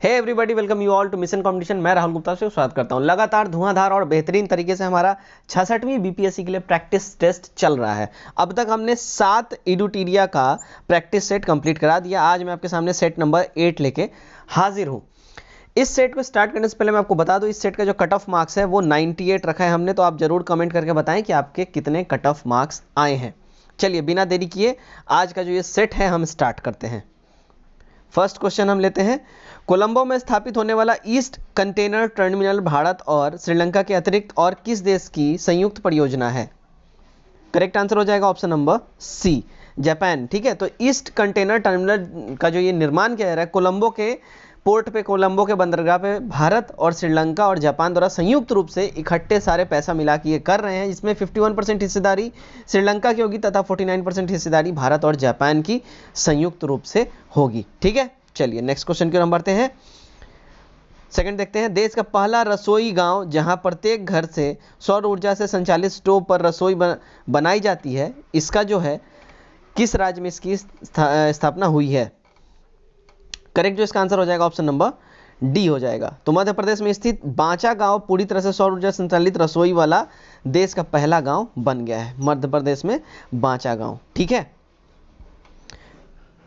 Hey everybody, welcome you all to mission competition. मैं राहुल गुप्ता से स्वागत करता हूं। लगातार धुआंधार और बेहतरीन तरीके से हमारा 66वीं बीपीएससी के लिए प्रैक्टिस टेस्ट चल रहा है। अब तक हमने 7 इडुटीरिया का प्रैक्टिस सेट कंप्लीट करा दिया। आज मैं आपके सामने सेट नंबर 8 लेके हाजिर हूं। इस सेट को स्टार्ट करने से पहले मैं आपको बता दूं, इस सेट का जो कट ऑफ मार्क्स है वो 98 रखा है हमने। तो आप जरूर कमेंट करके बताएं कि आपके कितने कट ऑफ मार्क्स आए हैं। चलिए बिना देरी किए आज का जो ये सेट है हम स्टार्ट करते हैं। फर्स्ट क्वेश्चन हम लेते हैं। कोलंबो में स्थापित होने वाला ईस्ट कंटेनर टर्मिनल भारत और श्रीलंका के अतिरिक्त और किस देश की संयुक्त परियोजना है? करेक्ट आंसर हो जाएगा ऑप्शन नंबर सी, जापान। ठीक है, तो ईस्ट कंटेनर टर्मिनल का जो ये निर्माण किया जा रहा है कोलंबो के पोर्ट पे, कोलंबो के बंदरगाह पे भारत और श्रीलंका और जापान द्वारा संयुक्त रूप से इकट्ठे सारे पैसा मिला के ये कर रहे हैं। इसमें 51% हिस्सेदारी श्रीलंका की होगी तथा 49% हिस्सेदारी भारत और जापान की संयुक्त रूप से होगी। ठीक है, चलिए नेक्स्ट क्वेश्चन की ओर बढ़ते हैं। सेकंड देखते हैं। देश का पहला रसोई गांव जहां प्रत्येक घर से सौर ऊर्जा से संचालित स्टोव पर रसोई बनाई जाती है, इसका जो है किस राज्य में इसकी स्थापना हुई है? करेक्ट जो इसका आंसर हो जाएगा ऑप्शन नंबर डी हो जाएगा। तो मध्य प्रदेश में स्थित बांचा गांव पूरी तरह से सौर ऊर्जा संचालित रसोई वाला देश का पहला गांव बन गया है। मध्य प्रदेश में बांचा गांव। ठीक है,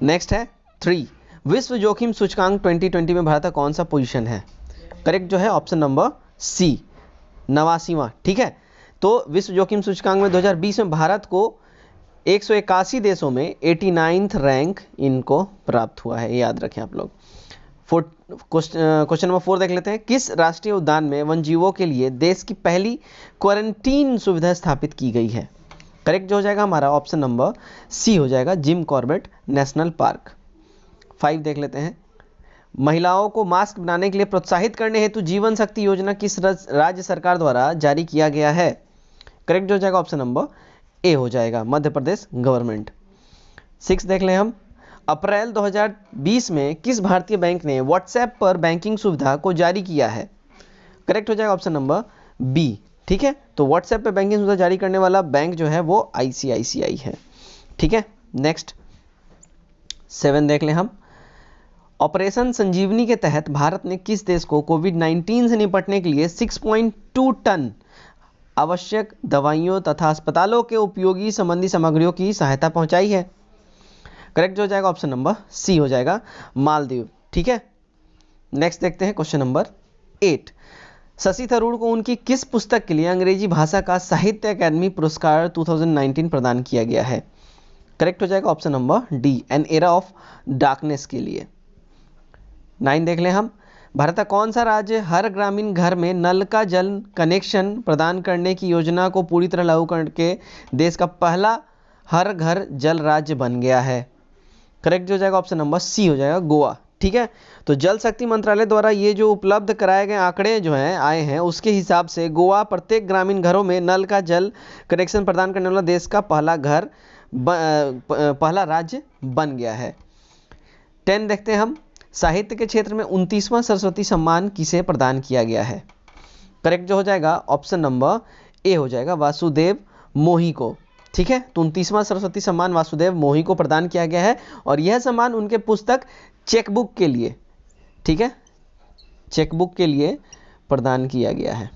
नेक्स्ट है 3। विश्व जोखिम सूचकांक 2020 में भारत का कौन सा पोजीशन है? करेक्ट जो है ऑप्शन नंबर सी, 89वां। ठीक है, तो विश्व जोखिम सूचकांक में 2020 में भारत को 181 देशों में 89th रैंक इनको प्राप्त हुआ है, ये याद रखें आप लोग। क्वेश्चन नंबर 4 देख लेते हैं। किस राष्ट्रीय उद्यान में वन्यजीवों के लिए देश की पहली क्वारंटीन सुविधा स्थापित की गई है? करेक्ट जो हो जाएगा हमारा ऑप्शन नंबर सी हो जाएगा, जिम कॉर्बेट नेशनल पार्क। 5 देख लेते हैं। महिलाओं को मास्क बनाने के लिए प्रोत्साहित करने हेतु जीवन शक्ति योजना किस राज्य सरकार द्वारा जारी किया गया है? करेक्ट जो हो जाएगा ऑप्शन नंबर ए हो जाएगा, मध्य प्रदेश गवर्नमेंट। 6 देख लें हम। अप्रैल 2020 में किस भारतीय बैंक ने व्हाट्सएप पर बैंकिंग सुविधा को जारी किया है? करेक्ट हो जाएगा ऑप्शन नंबर बी। ठीक है, तो व्हाट्सएप पर बैंकिंग सुविधा जारी करने वाला बैंक जो है वो ICICI है। ठीक है, नेक्स्ट 7 देख लें हम। ऑपरेशन संजीवनी के तहत भारत ने किस देश को कोविड-19 से निपटने के लिए 6.2 टन आवश्यक दवाइयों तथा अस्पतालों के उपयोगी संबंधी सामग्रियों की सहायता पहुंचाई है? करेक्ट हो जाएगा ऑप्शन नंबर सी हो जाएगा, मालदीव। ठीक है, नेक्स्ट देखते हैं क्वेश्चन नंबर 8। शशि थरूर को उनकी किस पुस्तक के लिए अंग्रेजी भाषा का साहित्य अकादमी पुरस्कार 2019 प्रदान किया गया है? करेक्ट हो जाएगा option number D, an era of darkness के लिए। 9 देख लें हम। भारत का कौन सा राज्य हर ग्रामीण घर में नल का जल कनेक्शन प्रदान करने की योजना को पूरी तरह लागू करके देश का पहला हर घर जल राज्य बन गया है? करेक्ट जो हो जाएगा ऑप्शन नंबर सी हो जाएगा, गोवा। ठीक है, तो जल शक्ति मंत्रालय द्वारा ये जो उपलब्ध कराए गए आंकड़े जो हैं आए हैं उसके हिसाब से गोवा प्रत्येक ग्रामीण घरों में नल का जल कनेक्शन प्रदान करने वाला देश का पहला राज्य बन गया है। 10 देखते हैं हम। साहित्य के क्षेत्र में 29वां सरस्वती सम्मान किसे प्रदान किया गया है? करेक्ट जो हो जाएगा ऑप्शन नंबर ए हो जाएगा, वासुदेव मोही को। ठीक है, तो 29वां सरस्वती सम्मान वासुदेव मोही को प्रदान किया गया है और यह सम्मान उनके पुस्तक चेकबुक के लिए, ठीक है, चेकबुक के लिए प्रदान किया गया है।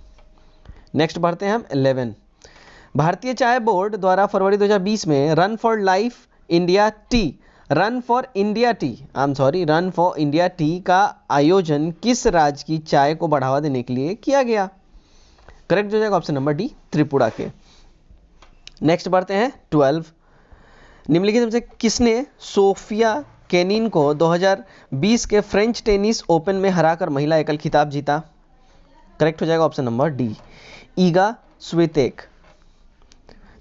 नेक्स्ट बढ़ते हैं हम 11। भारतीय चाय बोर्ड द्वारा फरवरी 2020 में रन फॉर इंडिया टी का आयोजन किस राज्य की चाय को बढ़ावा देने के लिए किया गया? करेक्ट हो जाएगा ऑप्शन नंबर डी, त्रिपुरा के। नेक्स्ट बढ़ते हैं 12। निम्नलिखित में से किसने सोफिया केनिन को 2020 के फ्रेंच टेनिस ओपन में हराकर महिला एकल खिताब जीता? करेक्ट हो जाएगा ऑप्शन नंबर डी, ईगा स्वितेक।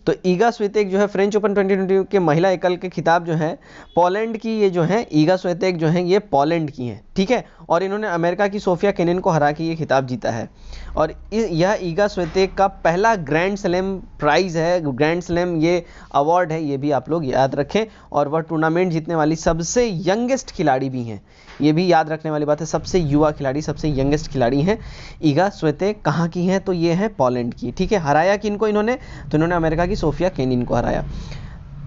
तो ईगा स्वितेक जो है फ्रेंच ओपन 2020 के महिला एकल के खिताब जो है पोलैंड की, ये जो है ईगा स्वितेक जो है ये पोलैंड की हैं। ठीक है, और इन्होंने अमेरिका की सोफिया केनिन को हरा के ये खिताब जीता है और यह ईगा स्वितेक का पहला ग्रैंड स्लैम प्राइज है, ग्रैंड स्लैम ये अवार्ड है, ये भी आप लोग याद रखें। और वह टूर्नामेंट जीतने वाली सबसे यंगेस्ट खिलाड़ी भी हैं, ये भी याद रखने वाली बात है, सबसे युवा खिलाड़ी, सबसे यंगेस्ट खिलाड़ी हैं ईगा स्वितेक। कहाँ की हैं? तो ये है पोलैंड की। ठीक है, हराया किनको इन्होंने? तो इन्होंने अमेरिका की सोफिया केनिन को हराया।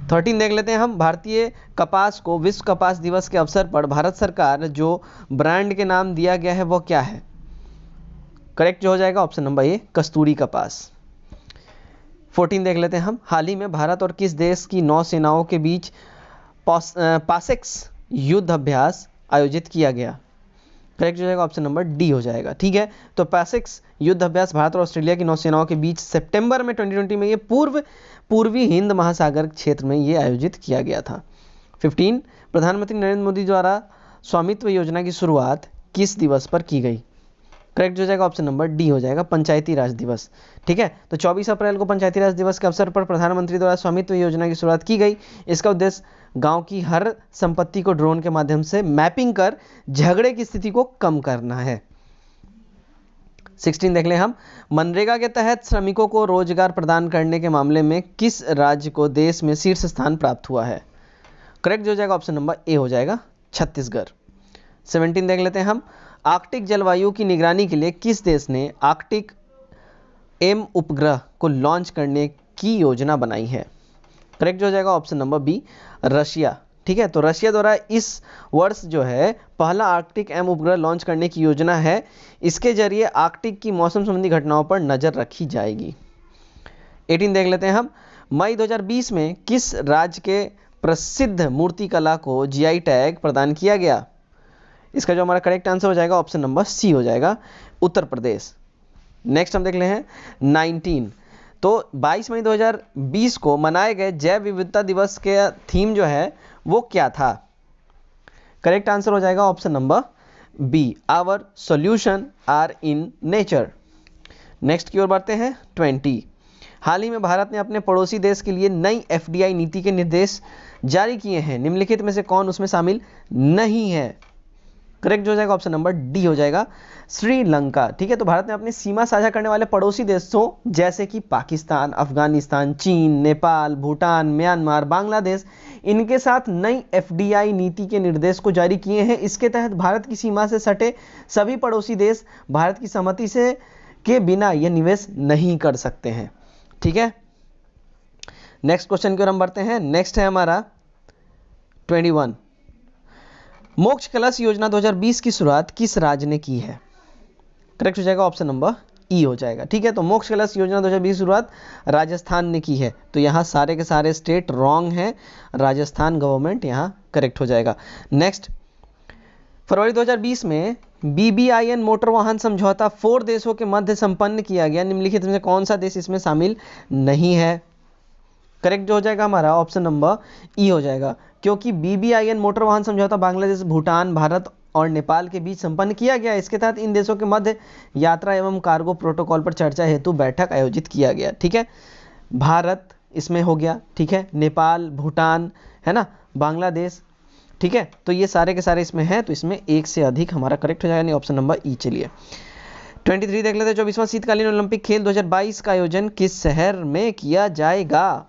13 देख लेते हैं हम। भारतीय कपास को विश्व कपास दिवस के अवसर पर भारत सरकार जो ब्रांड के नाम दिया गया है वो क्या है? करेक्ट जो हो जाएगा ऑप्शन नंबर ए, कस्तूरी कपास। 14 देख लेते हैं हम। हाल ही में भारत और किस देश की नौसेनाओं के बीच पासेक्स युद्ध अभ्यास आयोजित किया गया? करेक्ट हो जाएगा ऑप्शन नंबर डी हो जाएगा। ठीक है, तो पैसिक्स युद्ध अभ्यास भारत और ऑस्ट्रेलिया की नौसेनाओं के बीच सितंबर में 2020 में ये पूर्वी हिंद महासागर क्षेत्र में ये आयोजित किया गया था। 15 प्रधानमंत्री नरेंद्र मोदी द्वारा स्वामित्व योजना की शुरुआत किस दिवस पर की गई? करेक्ट हो जाएगा ऑप्शन नंबर डी हो जाएगा, पंचायती राज दिवस। ठीक है, तो 24 अप्रैल को पंचायती राज दिवस के अवसर पर प्रधानमंत्री द्वारा स्वामित्व योजना की शुरुआत की गई। इसका उद्देश्य गांव की हर संपत्ति को ड्रोन के माध्यम से मैपिंग कर झगड़े की स्थिति को कम करना है। 16 देख लें हम। मनरेगा के तहत श्रमिकों को रोजगार प्रदान करने के मामले में किस राज्य को देश में शीर्ष स्थान प्राप्त हुआ है? करेक्ट हो जाएगा ऑप्शन नंबर ए हो जाएगा, छत्तीसगढ़। 17 देख लेते हैं हम। आर्कटिक जलवायु की निगरानी के लिए किस देश ने आर्कटिक एम उपग्रह को लॉन्च करने की योजना बनाई है? करेक्ट हो जाएगा ऑप्शन नंबर बी, रशिया। ठीक है, तो रशिया द्वारा इस वर्ष जो है पहला आर्कटिक एम उपग्रह लॉन्च करने की योजना है। इसके जरिए आर्कटिक की मौसम संबंधी घटनाओं पर नजर रखी जाएगी। 18 देख लेते हैं हम। मई 2020 में किस राज्य के प्रसिद्ध मूर्तिकला को जीआई टैग प्रदान किया गया? इसका जो हमारा करेक्ट आंसर हो जाएगा ऑप्शन नंबर सी हो जाएगा, उत्तर प्रदेश। नेक्स्ट हम देख ले हैं 19। तो 22 मई 2020 को मनाए गए जैव विविधता दिवस के थीम जो है वो क्या था? करेक्ट आंसर हो जाएगा option number B, our solution are in nature. Next की ओर बढ़ते हैं 20। हाल ही में भारत ने अपने पड़ोसी देश के लिए नई एफडीआई नीति के निर्देश जारी किए हैं। निम्नलिखित में से कौन उसमें शामिल नहीं है? करेक्ट हो जाएगा ऑप्शन नंबर डी हो जाएगा, श्रीलंका। ठीक है, तो भारत ने अपनी सीमा साझा करने वाले पड़ोसी देशों जैसे कि पाकिस्तान, अफगानिस्तान, चीन, नेपाल, भूटान, म्यांमार, बांग्लादेश, इनके साथ नई एफडीआई नीति के निर्देश को जारी किए हैं। इसके तहत भारत की सीमा से सटे सभी पड़ोसी देश भारत की सहमति से के बिना यह निवेश नहीं कर सकते हैं। ठीक है, नेक्स्ट क्वेश्चन की ओर हम बढ़ते हैं। नेक्स्ट है हमारा 21। मोक्ष कलश योजना 2020 की शुरुआत किस राज्य ने की है? करेक्ट हो जाएगा ऑप्शन नंबर ई हो जाएगा। ठीक है, तो मोक्ष कलश योजना 2020 की शुरुआत राजस्थान ने की है। तो यहाँ सारे के सारे स्टेट रॉन्ग हैं, राजस्थान गवर्नमेंट यहाँ करेक्ट हो जाएगा। नेक्स्ट, फरवरी 2020 में BBIN मोटर वाहन समझौता 4 देशों के मध्य संपन्न किया गया। निम्नलिखित में से कौन सा देश इसमें शामिल नहीं है? करेक्ट जो हो जाएगा हमारा ऑप्शन नंबर ई हो जाएगा, क्योंकि BBIN मोटर वाहन समझौता बांग्लादेश, भूटान, भारत और नेपाल के बीच संपन्न किया गया। इसके तहत इन देशों के मध्य यात्रा एवं कार्गो प्रोटोकॉल पर चर्चा हेतु बैठक आयोजित किया गया। ठीक है, भारत इसमें हो गया, ठीक है, नेपाल, भूटान है ना, बांग्लादेश। ठीक है, तो ये सारे के सारे इसमें हैं, तो इसमें एक से अधिक हमारा करेक्ट हो जाएगा, नहीं ऑप्शन नंबर ई। चलिए 23 देख लेते हैं। 24वां शीतकालीन ओलंपिक खेल 2022 का आयोजन किस शहर में किया जाएगा?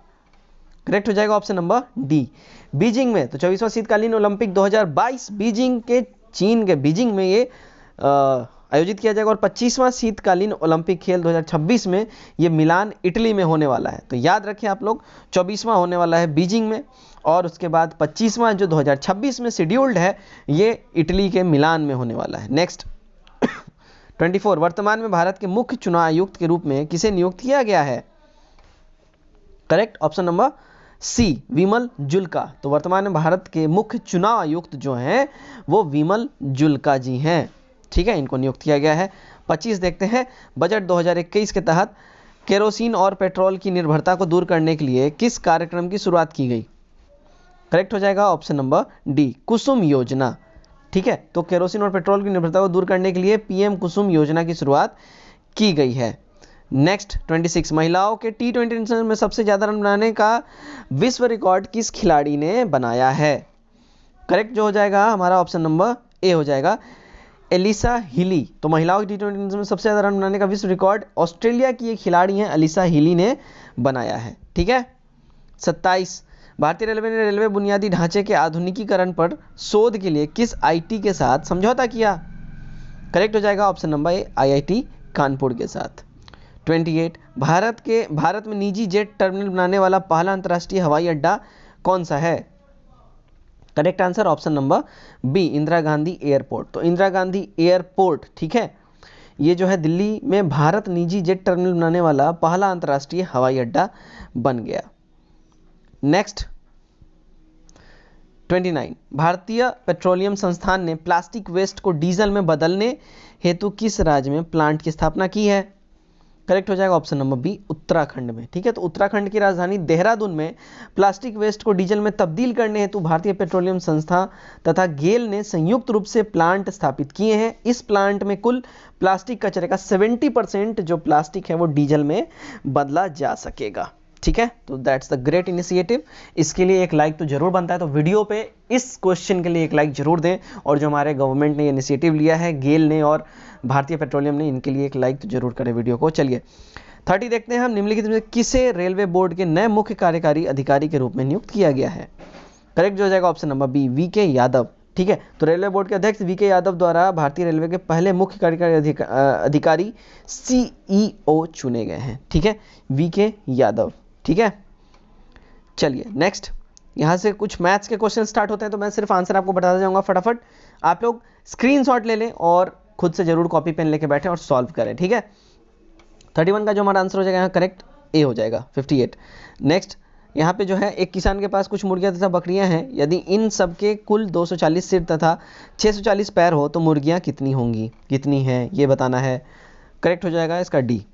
करेक्ट हो जाएगा ऑप्शन नंबर डी, बीजिंग में। तो 24वां शीतकालीन ओलंपिक 2022 बीजिंग के चीन के बीजिंग में ये आयोजित किया जाएगा। और 25वां शीतकालीन ओलंपिक खेल 2026 में ये मिलान इटली में होने वाला है। तो याद रखें आप लोग, 24वां होने वाला है बीजिंग में, और उसके बाद 25वां जो 2026 में शेड्यूल्ड है ये इटली के मिलान में होने वाला है। नेक्स्ट 24, वर्तमान में भारत के मुख्य चुनाव आयुक्त के रूप में किसे नियुक्त किया गया है? करेक्ट ऑप्शन नंबर सी, विमल जुल्का। तो वर्तमान में भारत के मुख्य चुनाव आयुक्त जो हैं वो विमल जुल्का जी हैं। ठीक है, इनको नियुक्त किया गया है। 25 देखते हैं। बजट 2021 के तहत केरोसिन और पेट्रोल की निर्भरता को दूर करने के लिए किस कार्यक्रम की शुरुआत की गई? करेक्ट हो जाएगा ऑप्शन नंबर डी, कुसुम योजना। ठीक है, तो केरोसिन और पेट्रोल की निर्भरता को दूर करने के लिए पीएम कुसुम योजना की शुरुआत की गई है। नेक्स्ट 26, महिलाओं के T20 इंटरनेशनल में सबसे ज्यादा रन बनाने का विश्व रिकॉर्ड किस खिलाड़ी ने बनाया है? करेक्ट जो हो जाएगा हमारा ऑप्शन नंबर ए हो जाएगा, एलिसा हिली। तो महिलाओं के T20 इंटरनेशनल में सबसे ज्यादा रन बनाने का विश्व रिकॉर्ड ऑस्ट्रेलिया की एक खिलाड़ी हैं, एलिसा हिली ने बनाया है। ठीक है, 27, भारतीय रेलवे ने रेलवे बुनियादी ढांचे के आधुनिकीकरण पर शोध के लिए किस IT के साथ समझौता किया? करेक्ट हो जाएगा option number A, IIT Kanpur के साथ। 28, भारत में निजी जेट टर्मिनल बनाने वाला पहला अंतर्राष्ट्रीय हवाई अड्डा कौन सा है? Correct answer option number B, Indira Gandhi airport. तो इंदिरा गांधी एयरपोर्ट, ठीक है, ये जो है दिल्ली में भारत निजी जेट टर्मिनल बनाने वाला पहला अंतर्राष्ट्रीय हवाई अड्डा बन गया। नेक्स्ट 29, भारतीय पेट्रोलियम संस्थान ने प्लास्टिक वेस्ट को डीजल में बदलने हेतु किस राज्य में प्लांट की स्थापना की है? करेक्ट हो जाएगा ऑप्शन नंबर बी, उत्तराखंड में। ठीक है, तो उत्तराखंड की राजधानी देहरादून में प्लास्टिक वेस्ट को डीजल में तब्दील करने हेतु भारतीय पेट्रोलियम संस्था तथा गेल ने संयुक्त रूप से प्लांट स्थापित किए हैं। इस प्लांट में कुल प्लास्टिक कचरे का 70% जो प्लास्टिक है वो डीजल में बदला जा सकेगा। ठीक है, तो दैट्स द ग्रेट इनिशिएटिव। इसके लिए एक लाइक तो जरूर बनता है, तो वीडियो पे इस क्वेश्चन के लिए एक लाइक जरूर दें, और जो हमारे गवर्नमेंट ने इनिशिएटिव लिया है, गेल ने और भारतीय पेट्रोलियम ने, इनके लिए एक लाइक तो जरूर करें वीडियो को। चलिए 30 देखते हैं हम। निम्नलिखित में किसे रेलवे बोर्ड के नए मुख्य कार्यकारी अधिकारी के रूप में नियुक्त किया गया है? करेक्ट जो हो जाएगा option number B, VK Yadav. ठीक है, तो रेलवे बोर्ड के अध्यक्ष वीके यादव द्वारा भारतीय रेलवे के पहले मुख्य कार्यकारी अधिकारी सीईओ चुने गए हैं। ठीक है, वीके यादव। ठीक है, चलिए नेक्स्ट, यहाँ से कुछ मैथ्स के क्वेश्चन स्टार्ट होते हैं, तो मैं सिर्फ आंसर आपको बताता जाऊंगा फटाफट। आप लोग स्क्रीनशॉट ले लें और खुद से जरूर कॉपी पेन लेके बैठें और सॉल्व करें। ठीक है, 31 का जो हमारा आंसर हो जाएगा यहाँ करेक्ट ए हो जाएगा, 58। नेक्स्ट, यहाँ पे जो है एक किसान के पास कुछ मुर्गियां तथा बकरियां हैं। यदि इन सब के कुल 240 सिर तथा 640 पैर हो तो मुर्गियां कितनी होंगी, कितनी हैं, ये बताना है। करेक्ट हो जाएगा इसका डी।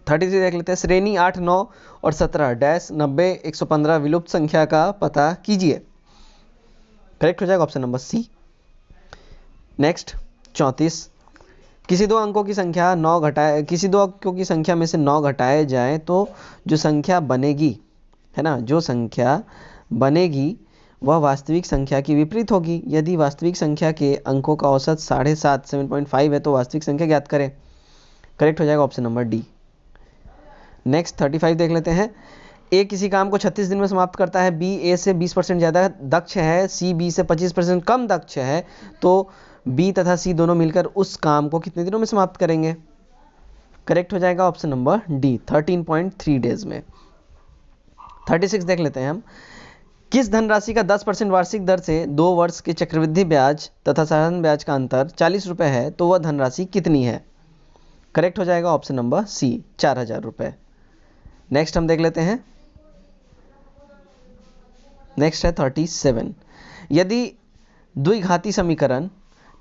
33 देख लेते हैं। श्रेणी 8, 9 और 17 डैश 90, 115 विलुप्त संख्या का पता कीजिए। करेक्ट हो जाएगा ऑप्शन नंबर सी। नेक्स्ट 34, किसी दो अंकों की संख्या में से 9 घटाए जाए तो जो संख्या बनेगी, है ना, जो संख्या बनेगी वह वास्तविक संख्या की विपरीत होगी। यदि वास्तविक संख्या के अंकों का औसत 7.5 7.5 है तो वास्तविक संख्या ज्ञात करें। करेक्ट हो जाएगा ऑप्शन नंबर डी। नेक्स्ट 35 देख लेते हैं। ए किसी काम को 36 दिन में समाप्त करता है, बी ए से 20% ज़्यादा दक्ष है, सी बी से 25% कम दक्ष है, तो बी तथा सी दोनों मिलकर उस काम को कितने दिनों में समाप्त करेंगे? करेक्ट हो जाएगा ऑप्शन नंबर डी, 13.3 डेज में। 36 देख लेते हैं हम। किस धनराशि का 10% वार्षिक दर से 2 वर्ष के चक्रवृद्धि ब्याज तथा साधारण ब्याज का अंतर 40 रुपये है, तो वह धनराशि कितनी है? करेक्ट हो जाएगा ऑप्शन नंबर सी, 4000 रुपये। नेक्स्ट हम देख लेते हैं। नेक्स्ट है 37। यदि द्विघाती समीकरण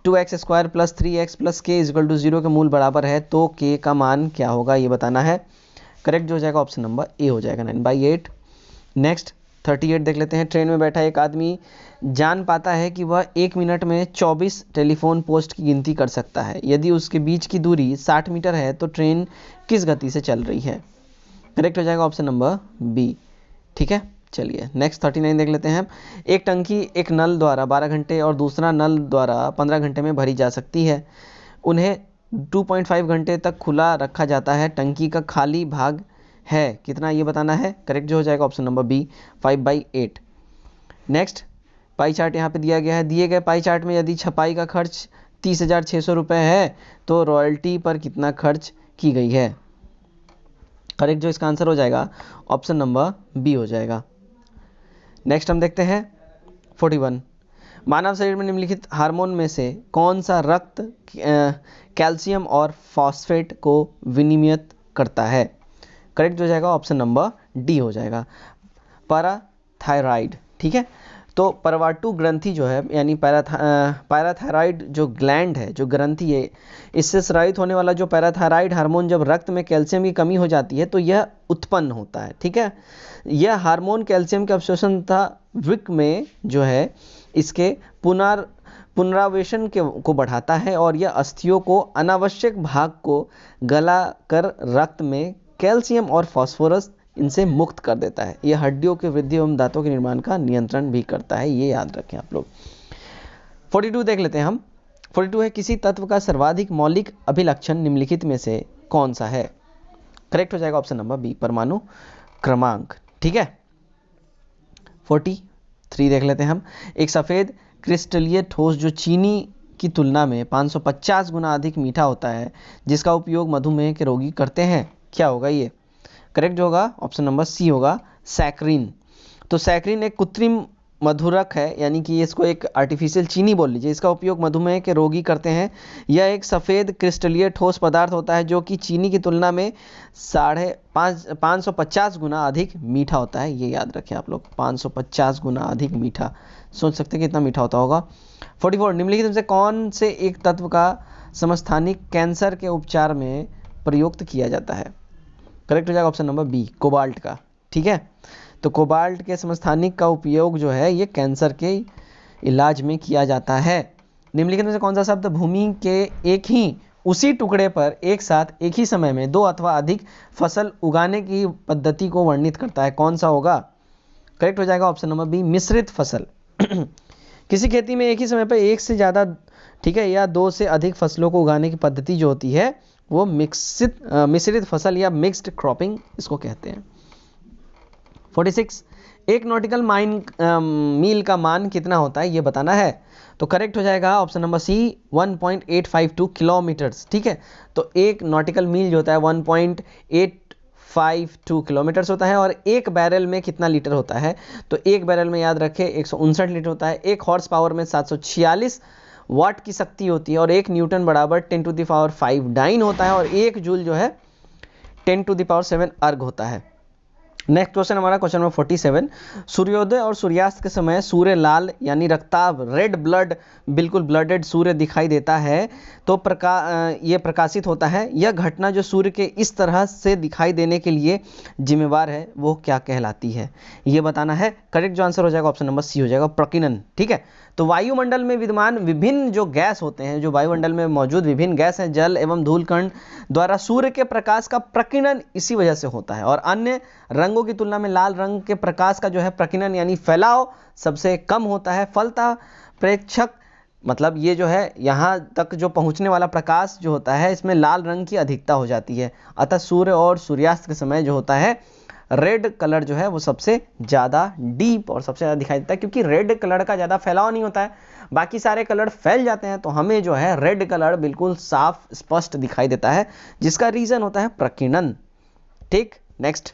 2x² + 3x + k = 0 के मूल बराबर है तो k का मान क्या होगा, ये बताना है। करेक्ट जो हो जाएगा ऑप्शन नंबर ए हो जाएगा, 9/8। नेक्स्ट 38 देख लेते हैं। ट्रेन में बैठा एक आदमी जान पाता है कि वह 1 मिनट में 24 टेलीफोन पोस्ट की गिनती कर सकता है। यदि उसके बीच की दूरी 60 मीटर है तो ट्रेन किस गति से चल रही है? करेक्ट हो जाएगा ऑप्शन नंबर बी। ठीक है, चलिए नेक्स्ट 39 देख लेते हैं। एक टंकी एक नल द्वारा 12 घंटे और दूसरा नल द्वारा 15 घंटे में भरी जा सकती है। उन्हें 2.5 घंटे तक खुला रखा जाता है। टंकी का खाली भाग है कितना, ये बताना है। करेक्ट जो हो जाएगा option number B, 5/8। Next pie chart यहाँ पे दिया गया है। दिए गए पाई चार्ट में यदि छपाई का खर्च 30,600 रुपये है तो रॉयल्टी पर कितना खर्च की गई है? करेक्ट जो इसका आंसर हो जाएगा ऑप्शन नंबर बी हो जाएगा। नेक्स्ट हम देखते हैं 41। मानव शरीर में निम्नलिखित हार्मोन में से कौन सा रक्त कैल्शियम और फॉस्फेट को विनियमित करता है? करेक्ट हो जाएगा ऑप्शन नंबर डी हो जाएगा, पैराथायराइड। ठीक है, तो परवाटू ग्रंथि जो है, यानी पैराथायराइड जो ग्लैंड है, जो ग्रंथि है, इससे स्रावित होने वाला जो पैराथायराइड हार्मोन जब रक्त में कैल्शियम की कमी हो जाती है तो यह उत्पन्न होता है। ठीक है, यह हार्मोन कैल्शियम के अवशोषण तथा वृक्क में जो है इसके पुनरावेशन को बढ़ाता है और यह अस्थियों को अनावश्यक भाग को गला कर रक्त में कैल्शियम और फास्फोरस इनसे मुक्त कर देता है। यह हड्डियों की वृद्धि एवं दांतों के निर्माण का नियंत्रण भी करता है, ये याद रखें आप लोग। 42 देख लेते हैं हम। 42 है, किसी तत्व का सर्वाधिक मौलिक अभिलक्षण निम्नलिखित में से कौन सा है? करेक्ट हो जाएगा ऑप्शन नंबर बी, परमाणु क्रमांक। ठीक है, 43 देख लेते हैं हम। एक सफ़ेद क्रिस्टलीय ठोस जो चीनी की तुलना में 550 गुना अधिक मीठा होता है, जिसका उपयोग मधुमेह के रोगी करते हैं, क्या होगा ये? करेक्ट जो होगा ऑप्शन नंबर सी होगा, सैकरीन। तो सैकरीन एक कृत्रिम मधुरक है, यानी कि इसको एक आर्टिफिशियल चीनी बोल लीजिए। इसका उपयोग मधुमेह के रोगी करते हैं। यह एक सफ़ेद क्रिस्टलीय ठोस पदार्थ होता है जो कि चीनी की तुलना में 550 गुना अधिक मीठा होता है। ये याद रखें आप लोग, 550 गुना अधिक मीठा। सोच सकते हैं कितना मीठा होता होगा। 44, निम्नलिखित में से कौन से एक तत्व का समस्थानिक कैंसर के उपचार में प्रयुक्त किया जाता है? करेक्ट हो जाएगा ऑप्शन नंबर बी, कोबाल्ट का। ठीक है, तो कोबाल्ट के समस्थानिक का उपयोग जो है ये कैंसर के इलाज में किया जाता है। निम्नलिखित में से कौन सा शब्द भूमि के एक ही उसी टुकड़े पर एक साथ एक ही समय में दो अथवा अधिक फसल उगाने की पद्धति को वर्णित करता है? कौन सा होगा? करेक्ट हो जाएगा ऑप्शन नंबर बी, मिश्रित फसल। किसी खेती में एक ही समय पर एक से ज़्यादा, ठीक है, या दो से अधिक फसलों को उगाने की पद्धति जो होती है वो मिश्रित फसल या मिक्स्ड क्रॉपिंग इसको कहते हैं। 46, एक नॉटिकल मील का मान कितना होता है ये बताना है। तो करेक्ट हो जाएगा ऑप्शन नंबर सी, 1.852 किलोमीटर्स। ठीक है, तो एक नॉटिकल मील जो होता है 1.852 किलोमीटर्स होता है। और एक बैरल में कितना लीटर होता है? तो एक बैरल में याद रखें 159 लीटर होता है। एक हॉर्स पावर में 746 वाट की शक्ति होती है। और एक न्यूटन बराबर 10⁵ डाइन होता है। और एक जूल जो है 10⁷ अर्ग होता है। नेक्स्ट क्वेश्चन हमारा क्वेश्चन नंबर 47, सूर्योदय और सूर्यास्त के समय सूर्य लाल यानी रक्ताभ, रेड ब्लड, बिल्कुल ब्लडेड सूर्य दिखाई देता है। तो ये प्रकाशित होता है। यह घटना जो सूर्य के इस तरह से दिखाई देने के लिए जिम्मेवार है वो क्या कहलाती है? ये बताना है। करेक्ट जो आंसर हो जाएगा ऑप्शन नंबर सी हो जाएगा, प्रकीर्णन। ठीक है, तो वायुमंडल में विद्यमान विभिन्न जो गैस होते हैं, जो वायुमंडल में मौजूद विभिन्न गैस हैं, जल एवं धूल कण द्वारा सूर्य के प्रकाश का प्रकीर्णन इसी वजह से होता है। और अन्य रंगों की तुलना में लाल रंग के प्रकाश का जो है प्रकीर्णन यानी फैलाव सबसे कम होता है। फलतः प्रेक्षक, मतलब ये जो है यहाँ तक जो पहुँचने वाला प्रकाश जो होता है इसमें लाल रंग की अधिकता हो जाती है। अतः सूर्य और सूर्यास्त के समय जो होता है रेड कलर जो है वो सबसे ज़्यादा डीप और सबसे ज़्यादा दिखाई देता है, क्योंकि रेड कलर का ज़्यादा फैलाव नहीं होता है, बाकी सारे कलर फैल जाते हैं। तो हमें जो है रेड कलर बिल्कुल साफ स्पष्ट दिखाई देता है, जिसका रीज़न होता है प्रकीर्णन। ठीक, नेक्स्ट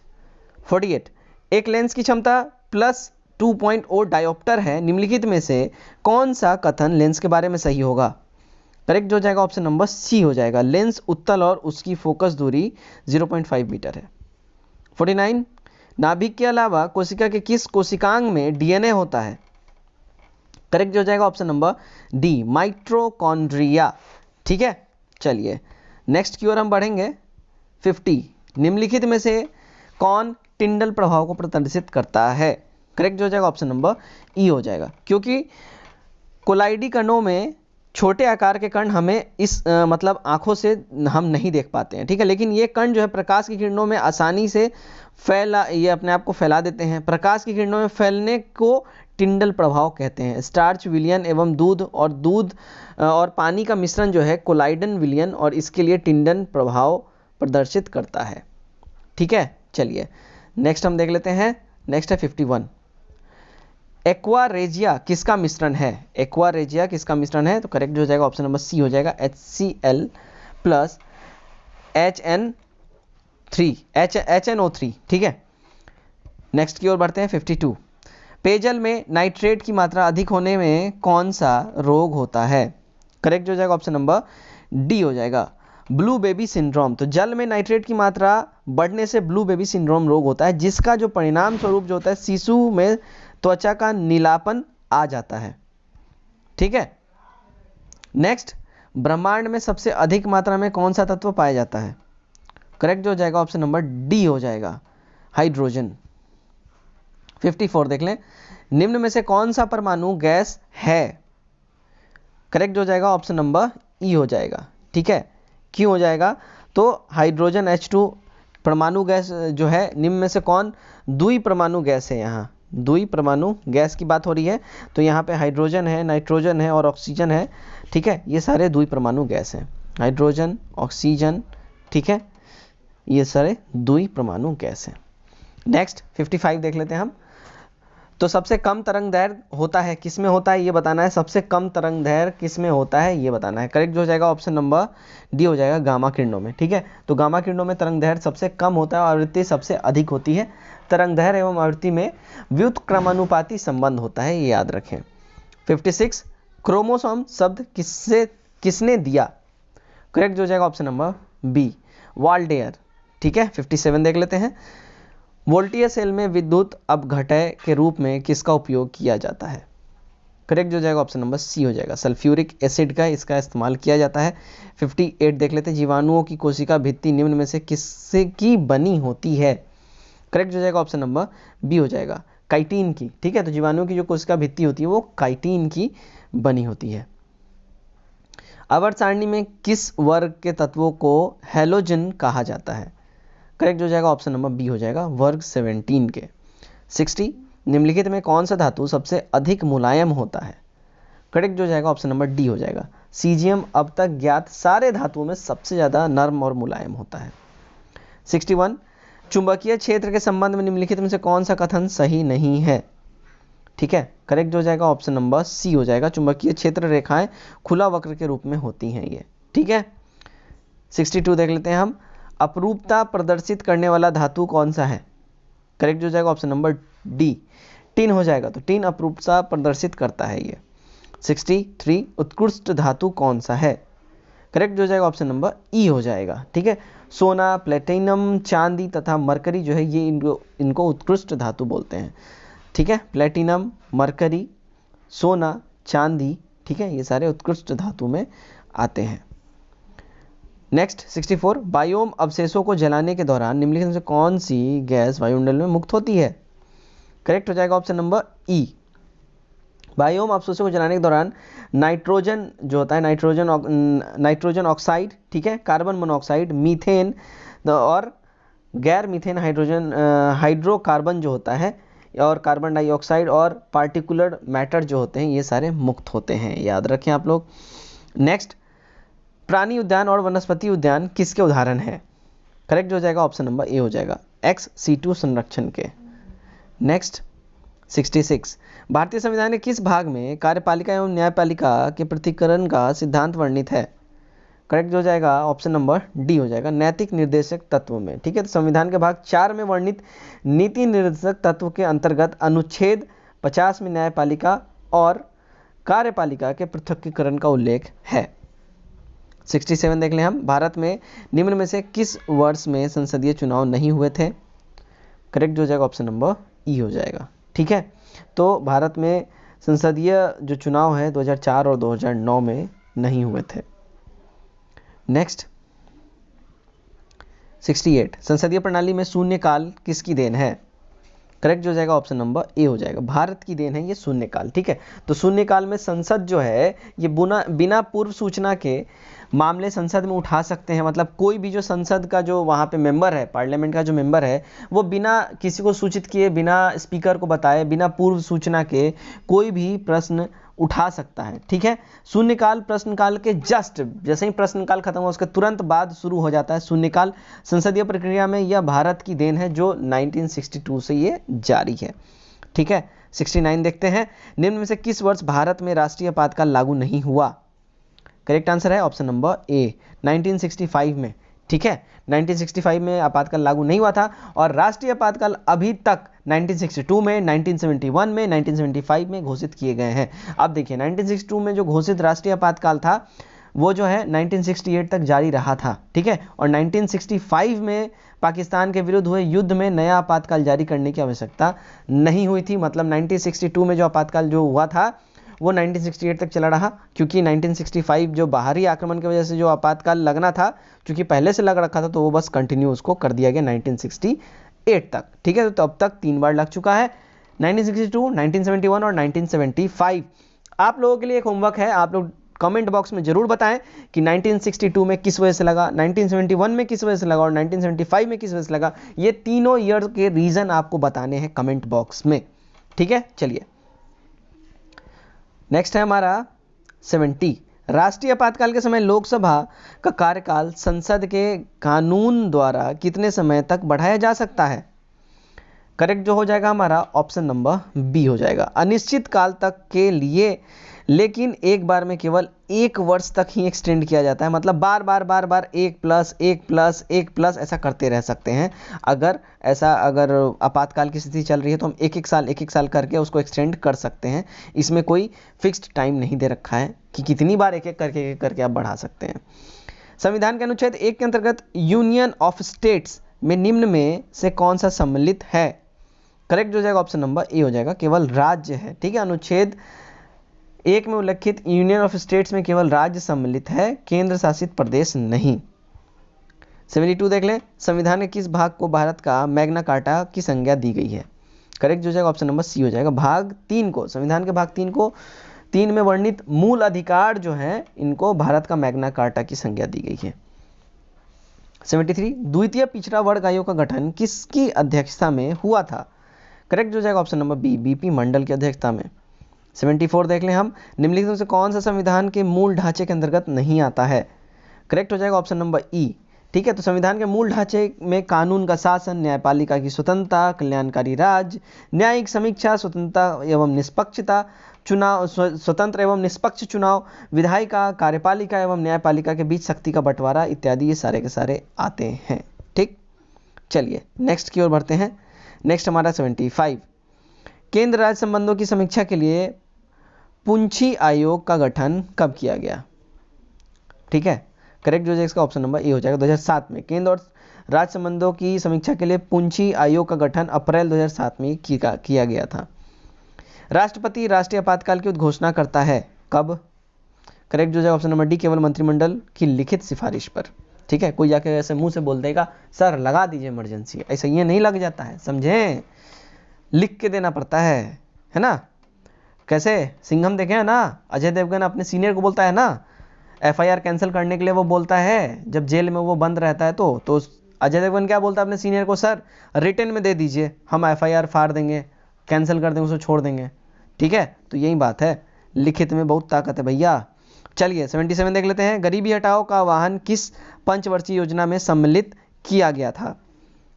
48, एक लेंस की क्षमता +2.0 डायोप्टर है। निम्नलिखित में से कौन सा कथन लेंस के बारे में सही होगा? करेक्ट हो जाएगा ऑप्शन नंबर सी हो जाएगा, लेंस उत्तल और उसकी फोकस दूरी 0.5 मीटर है। 49, नाभिक के अलावा कोशिका के किस कोशिकांग में डीएनए होता है? करेक्ट हो जाएगा ऑप्शन नंबर डी, माइटोकॉन्ड्रिया। ठीक है, चलिए नेक्स्ट की ओर हम बढ़ेंगे। 50, निम्नलिखित में से कौन टिंडल प्रभाव को प्रदर्शित करता है? करेक्ट हो जाएगा ऑप्शन नंबर ई हो जाएगा, क्योंकि कोलाइडी कणों में छोटे आकार के कण हमें इस मतलब आंखों से हम नहीं देख पाते हैं। ठीक है, लेकिन ये कण जो है प्रकाश की किरणों में आसानी से ये अपने आप को फैला देते हैं। प्रकाश की किरणों में फैलने को टिंडल प्रभाव कहते हैं। स्टार्च विलयन एवं दूध और पानी का मिश्रण जो है कोलाइडन विलयन, और इसके लिए टिंडल प्रभाव प्रदर्शित करता है। ठीक है, चलिए नेक्स्ट हम देख लेते हैं। नेक्स्ट है 51, एक्वारेजिया किसका मिश्रण है? एक्वारेजिया किसका मिश्रण है? तो करेक्ट हो जाएगा ऑप्शन नंबर सी हो जाएगा, HCl + HNO3। ठीक है, नेक्स्ट की ओर बढ़ते हैं। 52, पेयजल में नाइट्रेट की मात्रा अधिक होने में कौन सा रोग होता है? करेक्ट हो जाएगा ऑप्शन नंबर डी हो जाएगा, ब्लू बेबी सिंड्रोम। तो जल में नाइट्रेट की मात्रा बढ़ने से ब्लू बेबी सिंड्रोम रोग होता है, जिसका जो परिणाम स्वरूप जो होता है शिशु में त्वचा का नीलापन आ जाता है। ठीक है, नेक्स्ट, ब्रह्मांड में सबसे अधिक मात्रा में कौन सा तत्व पाया जाता है? करेक्ट हो जाएगा ऑप्शन नंबर डी हो जाएगा, हाइड्रोजन। 54 देख लें, निम्न में से कौन सा परमाणु गैस है? करेक्ट हो जाएगा ऑप्शन नंबर ई हो जाएगा। ठीक है, क्यों हो जाएगा? तो हाइड्रोजन H2 परमाणु गैस जो है, निम्न में से कौन द्विपरमाणु गैस है? यहाँ द्विपरमाणु गैस की बात हो रही है, तो यहाँ पे हाइड्रोजन है, नाइट्रोजन है और ऑक्सीजन है। ठीक है, ये सारे द्विपरमाणु गैस हैं, हाइड्रोजन, ऑक्सीजन। ठीक है, ये सारे द्विपरमाणु गैस हैं। नेक्स्ट 55 देख लेते हैं हम। तो सबसे कम तरंग दैर्घ्य होता है किसमें होता है ये बताना है, सबसे कम तरंग दैर्घ्य किसमें होता है ये बताना है। करेक्ट जो हो जाएगा ऑप्शन नंबर डी हो जाएगा, गामा किरणों में। ठीक है, तो गामा किरणों में तरंग दैर्घ्य सबसे कम होता है और आवृत्ति सबसे अधिक होती है। तरंग दैर्घ्य एवं आवृत्ति में व्युत्क्रमानुपाती संबंध होता है, ये याद रखें। 56 क्रोमोसोम शब्द किसने दिया? करेक्ट जो हो जाएगा ऑप्शन नंबर बी, वाल्डेयर। ठीक है, 57 देख लेते हैं। वोल्टीय सेल में विद्युत अपघटय के रूप में किसका उपयोग किया जाता है? करेक्ट जो जाएगा ऑप्शन नंबर सी हो जाएगा, सल्फ्यूरिक एसिड का इसका इस्तेमाल किया जाता है। 58 देख लेते हैं, जीवाणुओं की कोशिका भित्ति निम्न में से किससे की बनी होती है? करेक्ट जो जाएगा ऑप्शन नंबर बी हो जाएगा, काइटिन की। ठीक है, तो जीवाणुओं की जो कोशिका भित्ति होती है वो काइटिन की बनी होती है। आवर्त सारणी में किस वर्ग के तत्वों को हैलोजन कहा जाता है? करेक्ट जो जाएगा ऑप्शन नंबर बी हो जाएगा, वर्ग 17 के। 60 निम्नलिखित में कौन सा धातु सबसे अधिक मुलायम होता है? करेक्ट जो जाएगा ऑप्शन नंबर डी हो जाएगा, सीजियम अब तक ज्ञात सारे धातुओं में सबसे ज्यादा नर्म और मुलायम होता है। 61 चुंबकीय क्षेत्र के संबंध में निम्नलिखित में से कौन सा कथन सही नहीं है? ठीक है, करेक्ट जो जाएगा ऑप्शन नंबर सी हो जाएगा, चुंबकीय क्षेत्र रेखाएं खुला वक्र के रूप में होती हैं ये। ठीक है, 62 देख लेते हैं हम, अपरूपता प्रदर्शित करने वाला धातु कौन सा है? करेक्ट जो जाएगा ऑप्शन नंबर डी, टिन हो जाएगा, तो टिन अपरूपता प्रदर्शित करता है ये। 63 उत्कृष्ट धातु कौन सा है? करेक्ट जो जाएगा ऑप्शन नंबर ई हो जाएगा। ठीक है, सोना, प्लेटिनम, चांदी तथा मरकरी जो है ये इनको उत्कृष्ट धातु बोलते हैं। ठीक है, प्लेटिनम, मरकरी, सोना, चांदी, ठीक है, ये सारे उत्कृष्ट धातु में आते हैं। नेक्स्ट 64 बायोम अवशेषों को जलाने के दौरान निम्नलिखित में से कौन सी गैस वायुमंडल में मुक्त होती है? करेक्ट हो जाएगा ऑप्शन नंबर ई, बायोम अवशेषों को जलाने के दौरान नाइट्रोजन जो होता है, नाइट्रोजन ऑक्साइड, ठीक है, कार्बन मोनोऑक्साइड, मीथेन और गैर मीथेन हाइड्रोकार्बन जो होता है, और कार्बन डाइऑक्साइड और पार्टिकुलर मैटर जो होते हैं ये सारे मुक्त होते हैं, याद रखें आप लोग। नेक्स्ट प्राणी उद्यान और वनस्पति उद्यान किसके उदाहरण है? करेक्ट जो हो जाएगा ऑप्शन नंबर ए हो जाएगा, XC2 संरक्षण के। नेक्स्ट 66 भारतीय संविधान के किस भाग में कार्यपालिका एवं न्यायपालिका के पृथक्करण का सिद्धांत वर्णित है? करेक्ट जो हो जाएगा ऑप्शन नंबर डी हो जाएगा, नैतिक निर्देशक तत्व में। ठीक है, तो संविधान के भाग 4 में वर्णित नीति निर्देशक तत्व के अंतर्गत अनुच्छेद 50 में न्यायपालिका और कार्यपालिका के पृथक्करण का उल्लेख है। 67 देख लें हम, भारत में निम्न में से किस वर्ष में संसदीय चुनाव नहीं हुए थे? करेक्ट जो हो जाएगा ऑप्शन नंबर ई हो जाएगा। ठीक है, तो भारत में संसदीय जो चुनाव है 2004 और 2009 में नहीं हुए थे। नेक्स्ट 68 संसदीय प्रणाली में शून्यकाल किसकी देन है? करेक्ट जो हो जाएगा ऑप्शन नंबर ए हो जाएगा, भारत की देन है ये शून्यकाल। ठीक है, तो शून्यकाल में संसद जो है ये बिना पूर्व सूचना के मामले संसद में उठा सकते हैं। मतलब कोई भी जो संसद का जो वहाँ पे मेंबर है, पार्लियामेंट का जो मेंबर है, वो बिना किसी को सूचित किए, बिना स्पीकर को बताए, बिना पूर्व सूचना के कोई भी प्रश्न उठा सकता है। ठीक है, शून्यकाल प्रश्नकाल के जस्ट जैसे ही प्रश्नकाल खत्म हो उसके तुरंत बाद शुरू हो जाता है शून्यकाल। संसदीय प्रक्रिया में यह भारत की देन है जो 1962 से ये जारी है। ठीक है, 69 देखते हैं, निम्न में से किस वर्ष भारत में राष्ट्रीय आपातकाल लागू नहीं हुआ? करेक्ट आंसर है ऑप्शन नंबर ए, 1965 में। ठीक है, 1965 में आपातकाल लागू नहीं हुआ था और राष्ट्रीय आपातकाल अभी तक 1962 में, 1971 में, 1975 में घोषित किए गए हैं। अब देखिए 1962 में जो घोषित राष्ट्रीय आपातकाल था वो जो है 1968 तक जारी रहा था। ठीक है, और 1965 में पाकिस्तान के विरुद्ध हुए युद्ध में नया आपातकाल जारी करने की आवश्यकता नहीं हुई थी। मतलब 1962 में जो आपातकाल जो हुआ था वो 1968 तक चला रहा, क्योंकि 1965 जो बाहरी आक्रमण की वजह से जो आपातकाल लगना था, क्योंकि पहले से लग रखा था, तो वो बस कंटिन्यू उसको कर दिया गया 1968 तक। ठीक है, तो अब तक 3 बार लग चुका है, 1962, 1971 और 1975। आप लोगों के लिए एक होमवर्क है, आप लोग कमेंट बॉक्स में जरूर बताएं कि 1962 में किस वजह से लगा, 1971 में किस वजह से लगा और 1975 में किस वजह से लगा। ये तीनों ईयर के रीजन आपको बताने हैं कमेंट बॉक्स में। ठीक है, चलिए नेक्स्ट है हमारा 70 राष्ट्रीय आपातकाल के समय लोकसभा का कार्यकाल संसद के कानून द्वारा कितने समय तक बढ़ाया जा सकता है? करेक्ट जो हो जाएगा हमारा ऑप्शन नंबर बी हो जाएगा। अनिश्चित काल तक के लिए, लेकिन एक बार में केवल 1 वर्ष तक ही एक्सटेंड किया जाता है, मतलब बार बार बार बार 1+1+1+ ऐसा करते रह सकते हैं। अगर आपातकाल की स्थिति चल रही है तो हम एक एक साल करके उसको एक्सटेंड कर सकते हैं। इसमें कोई फिक्स्ड टाइम नहीं दे रखा है कि कितनी बार एक एक करके आप बढ़ा सकते हैं। संविधान के अनुच्छेद 1 के अंतर्गत यूनियन ऑफ स्टेट्स में निम्न में से कौन सा सम्मिलित है? करेक्ट जो जाएगा ऑप्शन नंबर ए हो जाएगा, केवल राज्य है। ठीक है, अनुच्छेद 1 में उल्लेखित यूनियन ऑफ स्टेट्स में केवल राज्य सम्मिलित है, केंद्र शासित प्रदेश नहीं। 72 देख लें, संविधान के किस भाग को भारत का मैग्ना कार्टा की संज्ञा दी गई है? करेक्ट जो जाएगा ऑप्शन नंबर सी हो जाएगा, भाग 3 को, संविधान के भाग 3 को, 3 में वर्णित मूल अधिकार जो है इनको भारत का मैग्ना कार्टा की संज्ञा दी गई है। 73 द्वितीय पिछड़ा वर्ग आयोग का गठन किसकी अध्यक्षता में हुआ था? करेक्ट जो जाएगा ऑप्शन नंबर बी, बीपी मंडल की अध्यक्षता में। 74 देख लें हम, निम्नलिखित में से कौन सा संविधान के मूल ढांचे के अंतर्गत नहीं आता है? करेक्ट हो जाएगा ऑप्शन नंबर ई। ठीक है, तो संविधान के मूल ढांचे में कानून का शासन, न्यायपालिका की स्वतंत्रता, कल्याणकारी राज्य, न्यायिक समीक्षा, स्वतंत्रता एवं निष्पक्षता, चुनाव, स्वतंत्र एवं निष्पक्ष चुनाव, विधायिका, कार्यपालिका एवं न्यायपालिका के बीच शक्ति का बंटवारा इत्यादि ये सारे के सारे आते हैं। ठीक, चलिए नेक्स्ट की ओर बढ़ते हैं। नेक्स्ट हमारा 75, केंद्र राज्य संबंधों की समीक्षा के लिए पुंछी आयोग का गठन कब किया गया? ठीक है, करेक्ट जो है इसका ऑप्शन नंबर ए हो जाएगा, 2007 में। केंद्र और राज्य संबंधों की समीक्षा के लिए पुंछी आयोग का गठन अप्रैल 2007 में किया गया था। राष्ट्रपति राष्ट्रीय आपातकाल की उद्घोषणा करता है कब? करेक्ट जो है ऑप्शन नंबर डी, केवल मंत्रिमंडल की लिखित सिफारिश पर। ठीक है, कोई जाके ऐसे मुंह से बोल देगा सर लगा दीजिए इमरजेंसी, ऐसा ये नहीं लग जाता है, समझें, लिख के देना पड़ता है ना। कैसे सिंघम देखे हैं ना, अजय देवगन अपने सीनियर को बोलता है ना एफआईआर कैंसिल करने के लिए, वो बोलता है जब जेल में वो बंद रहता है तो अजय देवगन क्या बोलता है अपने सीनियर को, सर रिटन में दे दीजिए, हम एफआईआर फाड़ देंगे, कैंसिल कर देंगे, उसको छोड़ देंगे। ठीक है, तो यही बात है, लिखित में बहुत ताकत है भैया। चलिए 77 देख लेते हैं, गरीबी हटाओ का आह्वान किस पंचवर्षीय योजना में सम्मिलित किया गया था?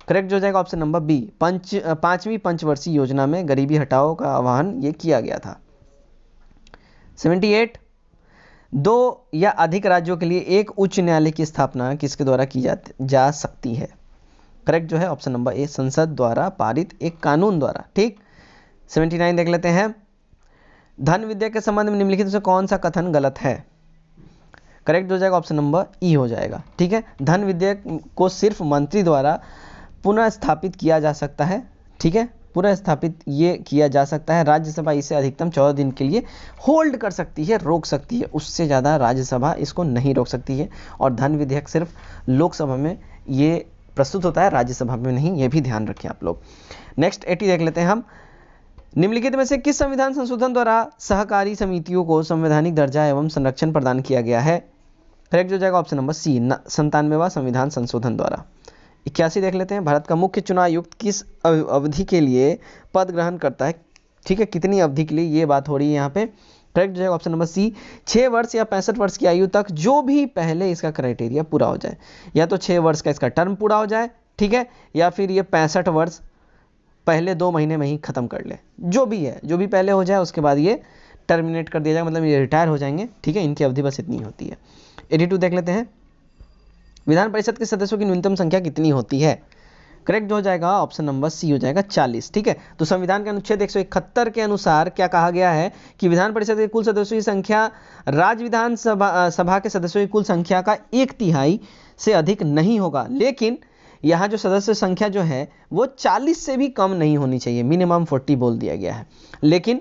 करेक्ट जो जाएगा ऑप्शन नंबर बी, 5वीं पंचवर्षीय योजना में गरीबी हटाओ का आह्वान ये किया गया था। 78, 2 या अधिक राज्यों के लिए एक उच्च न्यायालय की स्थापना किसके द्वारा की जा सकती है? करेक्ट जो है ऑप्शन नंबर ए, संसद द्वारा पारित एक कानून द्वारा। ठीक, 79 देख लेते हैं, धन विधेयक के संबंध में निम्नलिखित से कौन सा कथन गलत है? करेक्ट हो जाएगा ऑप्शन नंबर ई हो जाएगा। ठीक है, धन विधेयक को सिर्फ मंत्री द्वारा पुनः स्थापित किया जा सकता है। ठीक है, पुनः स्थापित ये किया जा सकता है, राज्यसभा इसे अधिकतम 14 दिन के लिए होल्ड कर सकती है, रोक सकती है, उससे ज़्यादा राज्यसभा इसको नहीं रोक सकती है। और धन विधेयक सिर्फ लोकसभा में ये प्रस्तुत होता है, राज्यसभा में नहीं, ये भी ध्यान रखें आप लोग। नेक्स्ट 80 देख लेते हैं हम, निम्नलिखित में से किस संविधान संशोधन द्वारा सहकारी समितियों को संवैधानिक दर्जा एवं संरक्षण प्रदान किया गया है? करेक्ट हो जाएगा ऑप्शन नंबर सी, 97वां संविधान संशोधन द्वारा। 81 देख लेते हैं, भारत का मुख्य चुनाव आयुक्त किस अवधि के लिए पद ग्रहण करता है? ठीक है, कितनी अवधि के लिए ये बात हो रही है यहाँ पे? करेक्ट हो जाएगा ऑप्शन नंबर सी, 6 वर्ष या 65 वर्ष की आयु तक, जो भी पहले इसका क्राइटेरिया पूरा हो जाए, या तो 6 वर्ष का इसका टर्म पूरा हो जाए, ठीक है, या फिर ये 65 वर्ष पहले 2 महीने में ही खत्म कर ले, जो भी है, जो भी पहले हो जाए उसके बाद ये टर्मिनेट कर दिया जाएगा, मतलब ये रिटायर हो जाएंगे। ठीक है, इनकी अवधि बस इतनी होती है। 82 देख लेते हैं, विधान परिषद के सदस्यों की न्यूनतम संख्या कितनी होती है? करेक्ट हो जाएगा ऑप्शन नंबर सी हो जाएगा, 40। ठीक है, तो संविधान के अनुच्छेद 171 के अनुसार क्या कहा गया है कि विधान परिषद के कुल सदस्यों की संख्या राज्य विधानसभा के सदस्यों की कुल संख्या का 1/3 से अधिक नहीं होगा, लेकिन यहाँ जो सदस्य संख्या जो है वो 40 से भी कम नहीं होनी चाहिए, मिनिमम 40 बोल दिया गया है, लेकिन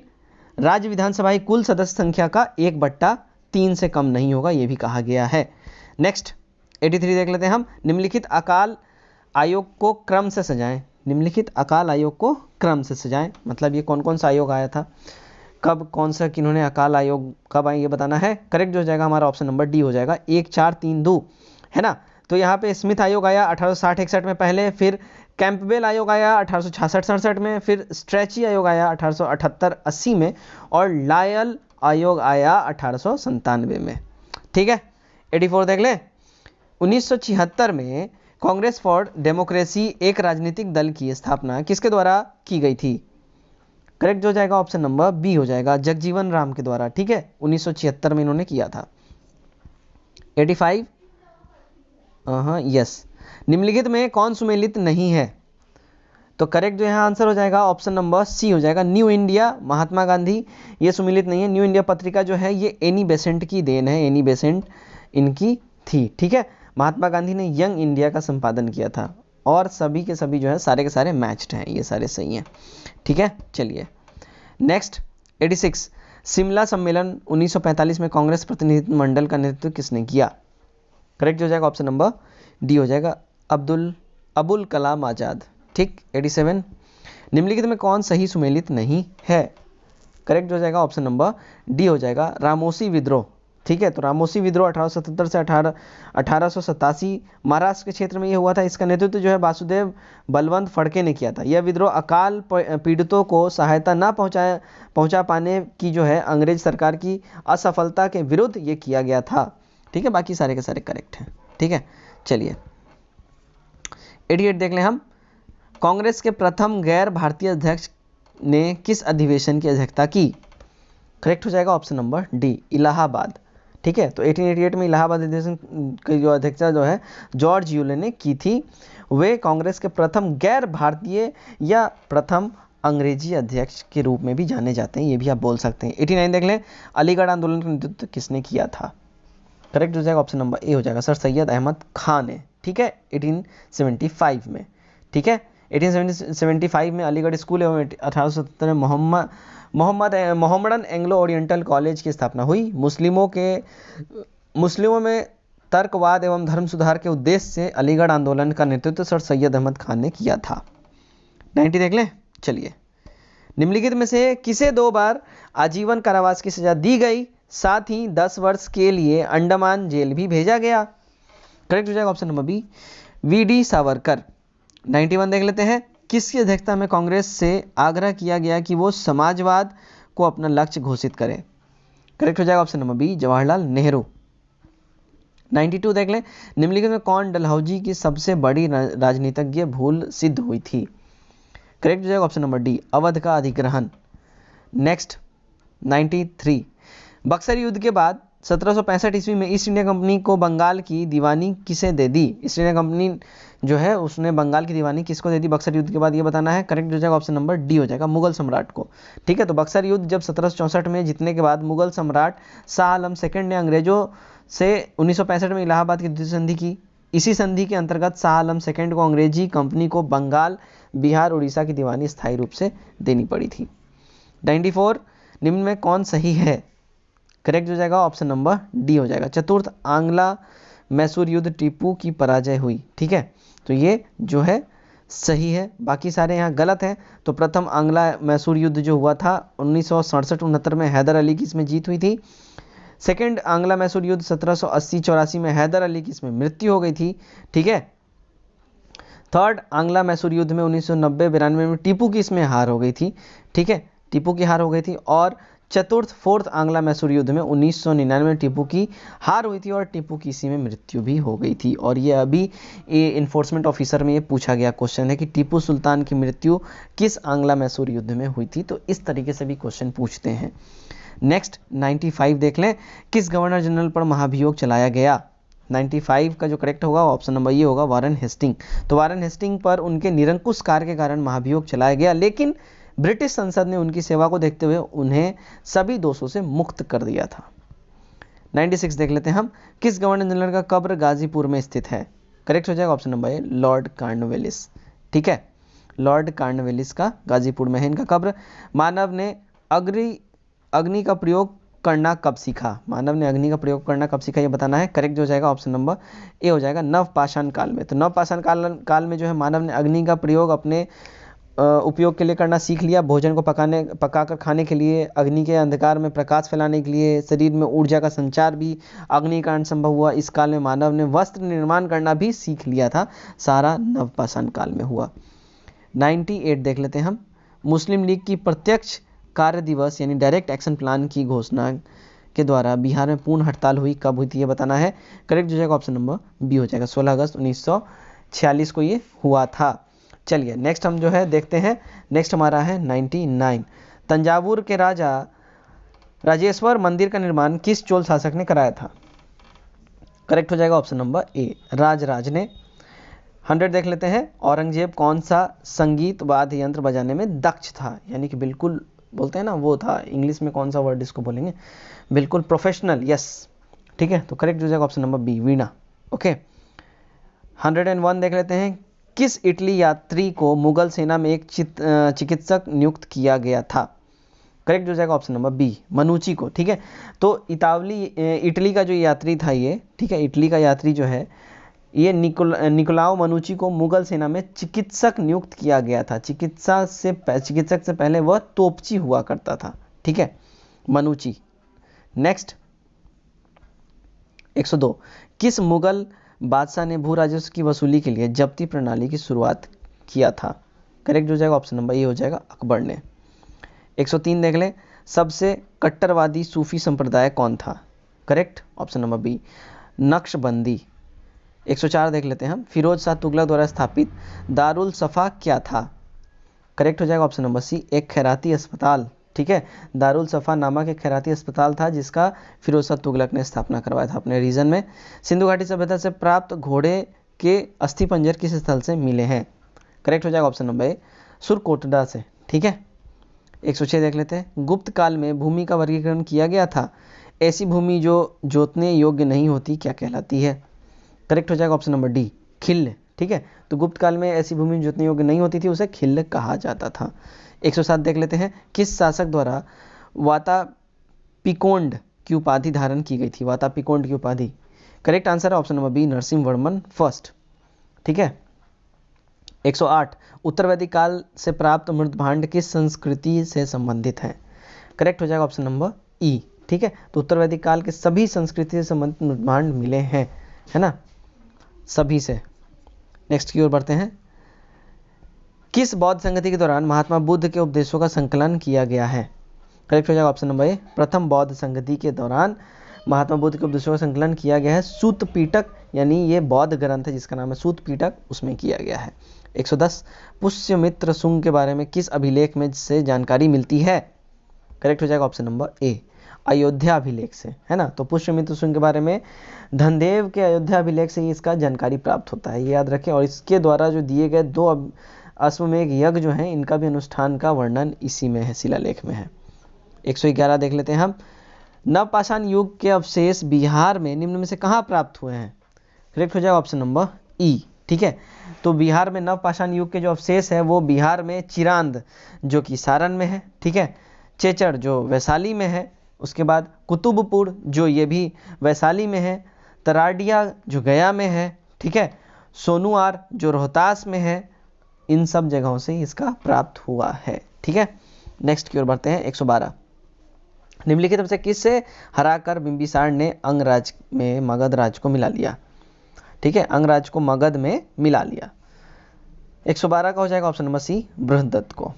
राज्य विधानसभा की कुल सदस्य संख्या का 1/3 से कम नहीं होगा, ये भी कहा गया है। नेक्स्ट 83 देख लेते हैं हम, निम्नलिखित अकाल आयोग को क्रम से सजाएं। निम्नलिखित अकाल आयोग को क्रम से सजाएं, मतलब ये कौन कौन सा आयोग आया था, कब, कौन सा, किन्होंने अकाल आयोग कब आए, ये बताना है। करेक्ट हो जाएगा हमारा ऑप्शन नंबर डी हो जाएगा, 1432 है ना। तो यहाँ पे स्मिथ आयोग आया 1860-61 में पहले, फिर कैंपबेल आयोग आया 1866-67 में, फिर स्ट्रेची आयोग आया 1878-80 में, और लायल आयोग आया 1897 में। ठीक है, 84 देख लें, 1976 में कांग्रेस फॉर डेमोक्रेसी एक राजनीतिक दल की स्थापना किसके द्वारा की गई थी? करेक्ट जो जाएगा ऑप्शन नंबर बी हो जाएगा, जगजीवन राम के द्वारा। ठीक है, 1976 में इन्होंने किया था। 85 यस। निम्नलिखित में कौन सुमेलित नहीं है? तो करेक्ट जो यहाँ आंसर हो जाएगा ऑप्शन नंबर सी हो जाएगा, न्यू इंडिया, महात्मा गांधी। ये सुमेलित नहीं है। न्यू इंडिया पत्रिका जो है ये एनी बेसेंट की देन है, एनी बेसेंट इनकी थी। ठीक है, महात्मा गांधी ने यंग इंडिया का संपादन किया था। और सभी के सभी जो है सारे के सारे मैच्ड हैं, ये सारे सही हैं। ठीक है, चलिए नेक्स्ट 86 शिमला सम्मेलन 1945 में कांग्रेस प्रतिनिधित्व मंडल का नेतृत्व किसने किया? करेक्ट हो जाएगा ऑप्शन नंबर डी हो जाएगा, अबुल कलाम आजाद। ठीक। 87 निम्नलिखित में कौन सही सुमेलित नहीं है? करेक्ट हो जाएगा ऑप्शन नंबर डी हो जाएगा, रामोसी विद्रोह। ठीक है, तो रामोसी विद्रोह 1877 से 1887 महाराष्ट्र के क्षेत्र में यह हुआ था। इसका नेतृत्व जो है वासुदेव बलवंत फड़के ने किया था। यह विद्रोह अकाल पीड़ितों को सहायता ना पहुंचा पाने की जो है अंग्रेज सरकार की असफलता के विरुद्ध ये किया गया था। ठीक है, बाकी सारे के सारे करेक्ट हैं। ठीक है, चलिए 88 देख लें हम। कांग्रेस के प्रथम गैर भारतीय अध्यक्ष ने किस अधिवेशन की अध्यक्षता की? करेक्ट हो जाएगा ऑप्शन नंबर डी, इलाहाबाद। ठीक है, तो 1888 में इलाहाबाद अधिवेशन की जो अध्यक्षता जो है जॉर्ज यूले ने की थी। वे कांग्रेस के प्रथम गैर भारतीय या प्रथम अंग्रेजी अध्यक्ष के रूप में भी जाने जाते हैं, ये भी आप बोल सकते हैं। 89 देख लें, अलीगढ़ आंदोलन का नेतृत्व किसने किया था? करेक्ट हो जाएगा ऑप्शन नंबर ए हो जाएगा, सर सैयद अहमद खान ने। ठीक है, 1875 में। ठीक है, 1875 में अलीगढ़ स्कूल एवं 1877 में मोहम्मदन एंग्लो ओरिएंटल कॉलेज की स्थापना हुई। मुस्लिमों में तर्कवाद एवं धर्म सुधार के उद्देश्य से अलीगढ़ आंदोलन का नेतृत्व सर सैयद अहमद खान ने किया था। 90 देख लें। चलिए, निम्नलिखित में से किसे 2 बार आजीवन कारावास की सजा दी गई, साथ ही 10 वर्ष के लिए अंडमान जेल भी भेजा गया? करेक्ट हो जाएगा option number B, VD. Savarkar. 91 देख लेते हैं, किसकी अध्यक्षता में कांग्रेस से आग्रह किया गया कि वो समाजवाद को अपना लक्ष्य घोषित करे? करेक्ट हो जाएगा option number B, Jawaharlal Nehru. 92 देख लें, निम्नलिखित में कौन डलहौजी की सबसे बड़ी राजनीतिज्ञ भूल सिद्ध हुई थी? करेक्ट हो जाएगा ऑप्शन नंबर डी, अवध का अधिग्रहण। नेक्स्ट 93 बक्सर युद्ध के बाद 1765 ईस्वी में ईस्ट इंडिया कंपनी को बंगाल की दीवानी किसे दे दी? ईस्ट इंडिया कंपनी जो है उसने बंगाल की दीवानी किसको दे दी बक्सर युद्ध के बाद, ये बताना है। करेक्ट हो जाएगा ऑप्शन नंबर डी हो जाएगा, मुगल सम्राट को। ठीक है, तो बक्सर युद्ध जब 1764 में जीतने के बाद मुगल सम्राट शाह आलम सेकंड ने अंग्रेजों से 1965 में इलाहाबाद की द्वितीय संधि की। इसी संधि के अंतर्गत शाह आलम सेकंड को अंग्रेजी कंपनी को बंगाल, बिहार, उड़ीसा की दीवानी स्थायी रूप से देनी पड़ी थी। 94 निम्न में कौन सही है? करेक्ट हो जाएगा ऑप्शन नंबर डी हो जाएगा, चतुर्थ आंग्ला मैसूर युद्ध टीपू की पराजय हुई। ठीक है, तो ये जो है सही है, बाकी सारे यहाँ गलत हैं। तो प्रथम आंग्ला मैसूर युद्ध जो हुआ था 1967-69 में हैदर अली की इसमें जीत हुई थी। सेकंड आंग्ला मैसूर युद्ध 1780-84 में हैदर अली की इसमें मृत्यु हो गई थी। ठीक है, थर्ड आंग्ला मैसूर युद्ध में 1990-92 में टीपू की इसमें हार हो गई थी। ठीक है, टीपू की हार हो गई थी। और फोर्थ आंग्ला मैसूर युद्ध में 1999 में टीपू की हार हुई थी और टीपू की इसी में मृत्यु भी हो गई थी। और ये अभी ये इन्फोर्समेंट ऑफिसर में ये पूछा गया क्वेश्चन है कि टीपू सुल्तान की मृत्यु किस आंग्ला मैसूर युद्ध में हुई थी, तो इस तरीके से भी क्वेश्चन पूछते हैं। नेक्स्ट 95 देख लें, किस गवर्नर जनरल पर महाभियोग चलाया गया? 95 का जो करेक्ट होगा ऑप्शन नंबर ये होगा, वारन हेस्टिंग। तो वारन हेस्टिंग पर उनके निरंकुश कार्य के कारण महाभियोग चलाया गया, लेकिन ब्रिटिश संसद ने उनकी सेवा को देखते हुए उन्हें सभी दोषों से मुक्त कर दिया था। 96 देख लेते हैं हम, किस गवर्नर जनरल का कब्र गाजीपुर में स्थित है? करेक्ट हो जाएगा option number A, Lord Cornwallis. ठीक है, लॉर्ड कॉर्नवालिस का गाजीपुर में है इनका कब्र। मानव ने अग्नि का प्रयोग करना कब सीखा? मानव ने अग्नि का प्रयोग करना कब सीखा, ये बताना है। करेक्ट हो जाएगा ऑप्शन नंबर ए हो जाएगा, नवपाषाण काल में। तो नवपाषाण काल में जो है मानव ने अग्नि का प्रयोग अपने उपयोग के लिए करना सीख लिया। भोजन को पकाकर खाने के लिए, अग्नि के अंधकार में प्रकाश फैलाने के लिए, शरीर में ऊर्जा का संचार भी अग्नि कारण संभव हुआ। इस काल में मानव ने वस्त्र निर्माण करना भी सीख लिया था। सारा नवपाषाण काल में हुआ। 98 देख लेते हैं हम, मुस्लिम लीग की प्रत्यक्ष कार्य दिवस यानी डायरेक्ट एक्शन प्लान की घोषणा के द्वारा बिहार में पूर्ण हड़ताल हुई, कब हुई थी, ये बताना है। करेक्ट हो जाएगा ऑप्शन नंबर बी हो जाएगा, 16 अगस्त 19 46 को ये हुआ था। चलिए नेक्स्ट हम जो है देखते हैं, नेक्स्ट हमारा है 99। तंजावुर के राजा राजेश्वर मंदिर का निर्माण किस चोल शासक ने कराया था? करेक्ट हो जाएगा ऑप्शन नंबर ए, राजराज ने। 100 देख लेते हैं, औरंगजेब कौन सा संगीत वाद्य यंत्र बजाने में दक्ष था? यानी कि बिल्कुल बोलते हैं ना, वो था, इंग्लिश में कौन सा वर्ड इसको बोलेंगे, बिल्कुल प्रोफेशनल, यस, ठीक है। तो करेक्ट हो जाएगा ऑप्शन नंबर बी, वीणा। ओके, 101 देख लेते हैं, किस इटली यात्री को मुगल सेना में एक चिकित्सक नियुक्त किया गया था? करेक्ट हो जाएगा ऑप्शन नंबर बी, मनुची को, ठीक है। तो इटली का जो यात्री था ये, ठीक है, इटली का यात्री जो है ये निकोलाओ मनुची को मुगल सेना में चिकित्सक नियुक्त किया गया था। चिकित्सक से पहले वह तोपची हुआ करता था, ठीक है, मनुची। नेक्स्ट 102, किस मुगल बादशाह ने भू राजस्व की वसूली के लिए जब्ती प्रणाली की शुरुआत किया था? करेक्ट हो जाएगा ऑप्शन नंबर ए, हो जाएगा अकबर ने। 103 देख लें, सबसे कट्टरवादी सूफी संप्रदाय कौन था? Correct option number B, Naqshbandi. 104 देख लेते हैं हम, फिरोज शाह तुगलक द्वारा स्थापित दारुल सफा क्या था? करेक्ट हो जाएगा ऑप्शन नंबर सी, एक खैराती अस्पताल, ठीक है। दारुल सफा नामक एक खैराती अस्पताल था जिसका फिरोज शाह तुगलक ने स्थापना करवाया था अपने रीजन में। सिंधु घाटी सभ्यता से प्राप्त घोड़े के अस्थि पंजर किस स्थल से मिले हैं? करेक्ट हो जाएगा ऑप्शन नंबर ए, सुरकोटडा से, ठीक है। 106 देख लेते हैं, गुप्त काल में भूमि का वर्गीकरण किया गया था, ऐसी भूमि जो जोतने योग्य नहीं होती क्या कहलाती है? करेक्ट हो जाएगा ऑप्शन नंबर डी, खिल्ल, ठीक है। तो गुप्त काल में ऐसी भूमि जोतने योग्य नहीं होती थी, उसे खिल्ल कहा जाता था। 107 देख लेते हैं, किस शासक द्वारा वातापिकोंड की उपाधि धारण की गई थी? वातापिकोंड की उपाधि, करेक्ट आंसर है option number B, Narasimha Varman first, ठीक है। 108, उत्तर वैदिक काल से प्राप्त मृत भांड किस संस्कृति से संबंधित है? करेक्ट हो जाएगा ऑप्शन नंबर ई, ठीक है। तो उत्तर वैदिक काल के सभी संस्कृति से संबंधित मृत भांड मिले हैं, है ना, सभी से। नेक्स्ट की ओर बढ़ते हैं, किस बौद्ध संगति के दौरान महात्मा बुद्ध के उपदेशों का संकलन किया गया है? करेक्ट हो जाएगा ऑप्शन नंबर ए, प्रथम बौद्ध संगति के दौरान महात्मा बुद्ध के उपदेशों का संकलन किया गया है, सूत पीटक, यानी ये बौद्ध ग्रंथ है जिसका नाम है सूत पीटक, उसमें किया गया है। 110, पुष्यमित्र शुंग के बारे में किस अभिलेख में से जानकारी मिलती है? करेक्ट हो जाएगा ऑप्शन नंबर ए, अयोध्या अभिलेख से, है ना। तो पुष्यमित्र शुंग के बारे में धनदेव के अयोध्या अभिलेख से ही इसका जानकारी प्राप्त होता है, ये याद रखें। और इसके द्वारा जो दिए गए 2 अश्वमेध यज्ञ जो हैं, इनका भी अनुष्ठान का वर्णन इसी में है, शिलालेख में है। 111 देख लेते हैं हम, नवपाषाण युग के अवशेष बिहार में निम्न में से कहाँ प्राप्त हुए हैं? करेक्ट हो जाएगा ऑप्शन नंबर ई, ठीक है। तो बिहार में नवपाषाण युग के जो अवशेष है वो बिहार में चिरांद जो कि सारण में है, ठीक है, चेचड़ जो वैशाली में है, उसके बाद कुतुबपुर जो ये भी वैशाली में है, तराडिया जो गया में है, ठीक है, सोनुआर जो रोहतास में है, इन सब जगहों से इसका प्राप्त हुआ है, ठीक है। नेक्स्ट की ओर बढ़ते हैं। 112, निम्नलिखित में से किससे हराकर बिंबिसार ने अंगराज में मगध राज को मिला लिया? ठीक है, अंगराज को मगध में मिला लिया। 112 का हो जाएगा ऑप्शन नंबर सी, बृहदत्त को।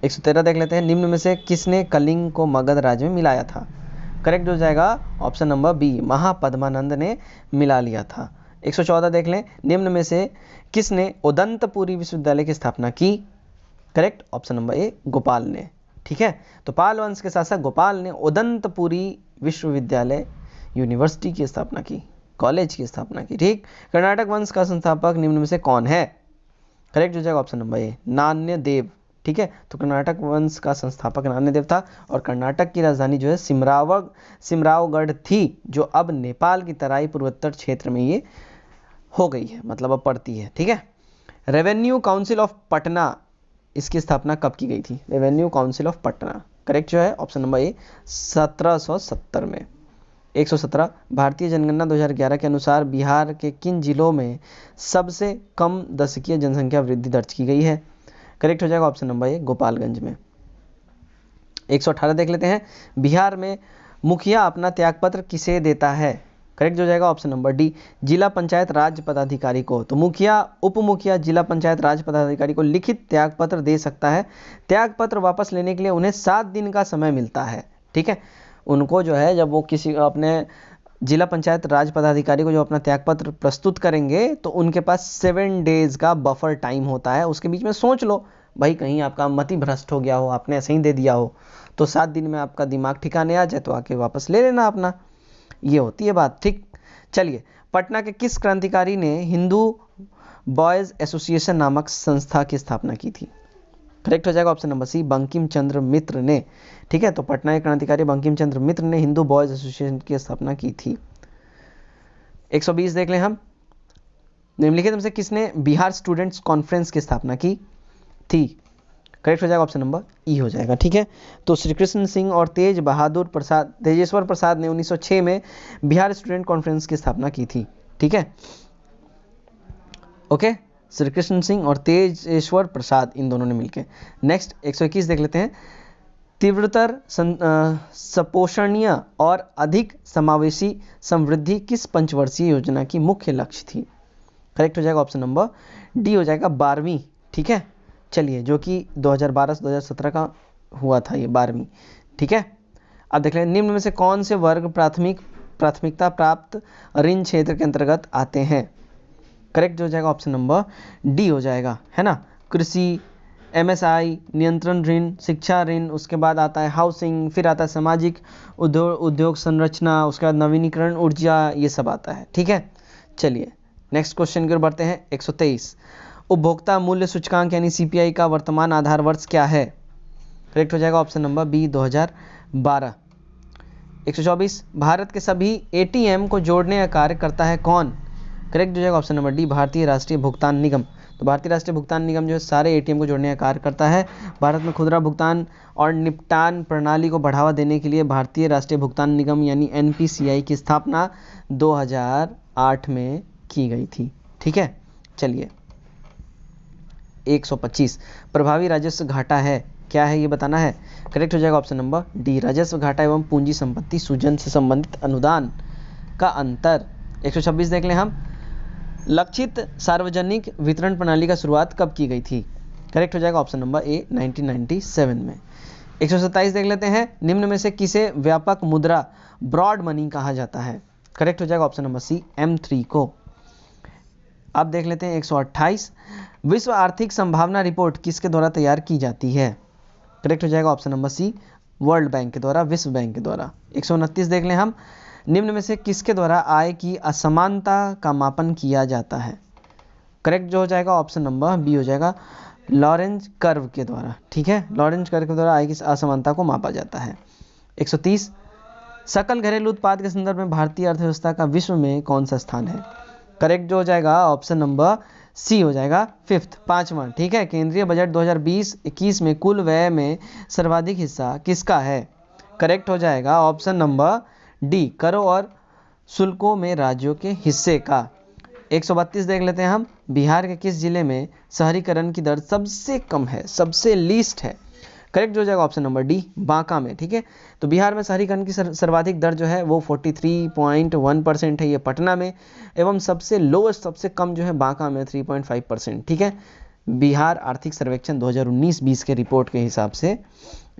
113 देख लेते हैं, निम्न में से किसने कलिंग को मगध राज्य में मिलाया था? करेक्ट हो जाएगा ऑप्शन नंबर बी, महापद्मानंद ने मिला लिया था। 114 देख लें, निम्न में से किसने उदंतपुरी विश्वविद्यालय की स्थापना की? Correct option number A, Gopal ने, ठीक है। तो पाल वंश के शासक गोपाल ने उदंतपुरी विश्वविद्यालय यूनिवर्सिटी की स्थापना की, कॉलेज की स्थापना की, ठीक। कर्नाटक वंश का संस्थापक निम्न में से कौन है? करेक्ट हो जाएगा ऑप्शन नंबर ए, नान्यदेव, ठीक है। तो कर्नाटक वंश का संस्थापक नान्यदेव था और कर्नाटक की राजधानी जो है सिमरावगढ़ थी, जो अब नेपाल की तराई पूर्वोत्तर क्षेत्र में ये हो गई है, मतलब अब पड़ती है, ठीक है। रेवेन्यू काउंसिल ऑफ पटना, इसकी स्थापना कब की गई थी? Revenue council of Patna, correct जो है ऑप्शन नंबर ए, 1770 में। 117, भारतीय जनगणना 2011 के अनुसार बिहार के किन जिलों में सबसे कम दशकीय जनसंख्या वृद्धि दर्ज की गई है? करेक्ट हो जाएगा ऑप्शन नंबर ए, गोपालगंज में। 118 देख लेते हैं, बिहार में मुखिया अपना त्यागपत्र किसे देता है? करेक्ट हो जाएगा ऑप्शन नंबर डी, जिला पंचायत राज पदाधिकारी को। तो मुखिया, उप मुखिया जिला पंचायत राज पदाधिकारी को लिखित त्यागपत्र दे सकता है। त्यागपत्र वापस लेने के लिए उन्हें 7 दिन का समय मिलता है, ठीक है। उनको जो है जब वो किसी अपने जिला पंचायत राज पदाधिकारी को जो अपना त्यागपत्र प्रस्तुत करेंगे तो उनके पास 7 डेज का बफर टाइम होता है। उसके बीच में सोच लो भाई, कहीं आपका मति भ्रष्ट हो गया हो, आपने ऐसे ही दे दिया हो, तो 7 दिन में आपका दिमाग ठिकाने आ जाए तो आके वापस ले लेना अपना। ये होती है बात। ठीक, चलिए, पटना के किस क्रांतिकारी ने हिंदू बॉयज एसोसिएशन नामक संस्था की स्थापना की थी? करेक्ट हो जाएगा ऑप्शन नंबर सी, बंकिम चंद्र मित्र ने। ठीक है, तो पटना के क्रांतिकारी बंकिम चंद्र मित्र ने हिंदू बॉयज एसोसिएशन की स्थापना की थी। 120 देख लें हम। निम्नलिखित में से किसने बिहार स्टूडेंट्स कॉन्फ्रेंस की स्थापना की थी? करेक्ट हो जाएगा ऑप्शन नंबर ई हो जाएगा। ठीक है, तो श्री कृष्ण सिंह और तेजेश्वर प्रसाद ने 1906 में बिहार स्टूडेंट कॉन्फ्रेंस की स्थापना की थी। ठीक है, ओके, श्री कृष्ण सिंह और तेजेश्वर प्रसाद, इन दोनों ने मिलकर। नेक्स्ट 121 देख लेते हैं। तीव्रतर सपोषणीय और अधिक समावेशी समृद्धि किस पंचवर्षीय योजना की मुख्य लक्ष्य थी? करेक्ट हो जाएगा ऑप्शन नंबर डी हो जाएगा, 12वीं। ठीक है, चलिए, जो कि 2012 से 2017 का हुआ था ये 12वीं। ठीक है, अब देख लें निम्न में से कौन से वर्ग प्राथमिकता प्राप्त ऋण क्षेत्र के अंतर्गत आते हैं? करेक्ट हो जाएगा ऑप्शन नंबर डी हो जाएगा, है ना। कृषि, एमएसआई, नियंत्रण ऋण, शिक्षा ऋण, उसके बाद आता है हाउसिंग, फिर आता है सामाजिक उद्योग संरचना, उसके बाद नवीनीकरण ऊर्जा, ये सब आता है। ठीक है, चलिए नेक्स्ट क्वेश्चन की ओर बढ़ते हैं। 123, उपभोक्ता मूल्य सूचकांक यानी सीपीआई का वर्तमान आधार वर्ष क्या है? करेक्ट हो जाएगा ऑप्शन नंबर बी, 2012। 124, भारत के सभी एटीएम को जोड़ने का कार्य करता है कौन? करेक्ट हो जाएगा ऑप्शन नंबर डी, भारतीय राष्ट्रीय भुगतान निगम। तो भारतीय राष्ट्रीय भुगतान निगम जो है सारे एटीएम को जोड़ने का कार्य करता है। भारत में खुदरा भुगतान और निपटान प्रणाली को बढ़ावा देने के लिए भारतीय राष्ट्रीय भुगतान निगम यानी एनपीसीआई की स्थापना 2008 में की गई थी। ठीक है, चलिए 125, प्रभावी राजस्व घाटा है, क्या है ये बताना है। करेक्ट हो जाएगा ऑप्शन नंबर डी, राजस्व घाटा एवं पूंजी संपत्ति सूजन से संबंधित अनुदान का अंतर। 126 देख लें हम। लक्षित सार्वजनिक वितरण प्रणाली का शुरुआत कब की गई थी? करेक्ट हो जाएगा ऑप्शन नंबर ए, 1997 में। 127 देख लेते हैं। निम्न में से किसे व्यापक मुद्रा ब्रॉड मनी कहा जाता है? करेक्ट हो जाएगा ऑप्शन नंबर सी, M3 को। अब देख लेते हैं 128, विश्व आर्थिक संभावना रिपोर्ट किसके द्वारा तैयार की जाती है? करेक्ट हो जाएगा option number C, world bank के द्वारा, विश्व बैंक के द्वारा। 129 देख लें हम। निम्न में से किसके द्वारा आय की असमानता का मापन किया जाता है? करेक्ट जो हो जाएगा ऑप्शन नंबर बी हो जाएगा, लॉरेंज कर्व के द्वारा। ठीक है, लॉरेंज कर्व के द्वारा आय की असमानता को मापा जाता है। 130, सकल घरेलू उत्पाद के संदर्भ में भारतीय अर्थव्यवस्था का विश्व में कौन सा स्थान है? करेक्ट जो हो जाएगा ऑप्शन नंबर सी हो जाएगा, 5th, 5वां। ठीक है, केंद्रीय बजट 2020-21 में कुल व्यय में सर्वाधिक हिस्सा किसका है? करेक्ट हो जाएगा ऑप्शन नंबर डी, करों और शुल्कों में राज्यों के हिस्से का। 132 देख लेते हैं हम। बिहार के किस जिले में शहरीकरण की दर सबसे कम है, सबसे लीस्ट है? करेक्ट जो हो जाएगा ऑप्शन नंबर डी, बांका में। ठीक है, तो बिहार में शहरीकरण की सर्वाधिक दर जो है वो 43.1% है, ये पटना में, एवं सबसे लोएस्ट, सबसे कम जो है बांका में 3.5%। ठीक है, बिहार आर्थिक सर्वेक्षण 2019-20 के रिपोर्ट के हिसाब से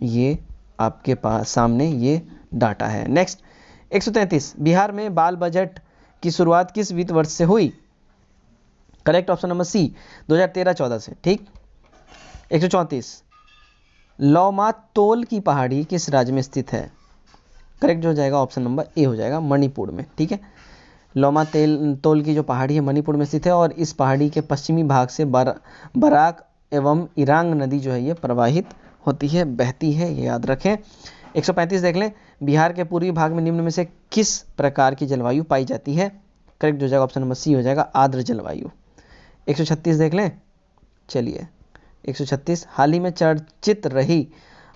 ये आपके पास सामने ये डाटा है। नेक्स्ट 133, बिहार में बाल बजट की शुरुआत किस वित्त वर्ष से हुई? करेक्ट ऑप्शन नंबर सी, 2013-14 से। ठीक, 134, लौमातोल की पहाड़ी किस राज्य में स्थित है? करेक्ट जो हो जाएगा ऑप्शन नंबर ए हो जाएगा, मणिपुर में। ठीक है, लौमातोल की जो पहाड़ी है मणिपुर में स्थित है, और इस पहाड़ी के पश्चिमी भाग से बराक एवं इरांग नदी जो है ये प्रवाहित होती है, बहती है, ये याद रखें। 135 देख लें। बिहार के पूर्वी भाग में निम्न में से किस प्रकार की जलवायु पाई जाती है? करेक्ट हो जाएगा ऑप्शन नंबर सी हो जाएगा, आर्द्र जलवायु। 136 देख लें। चलिए 136, हाल ही में चर्चित रही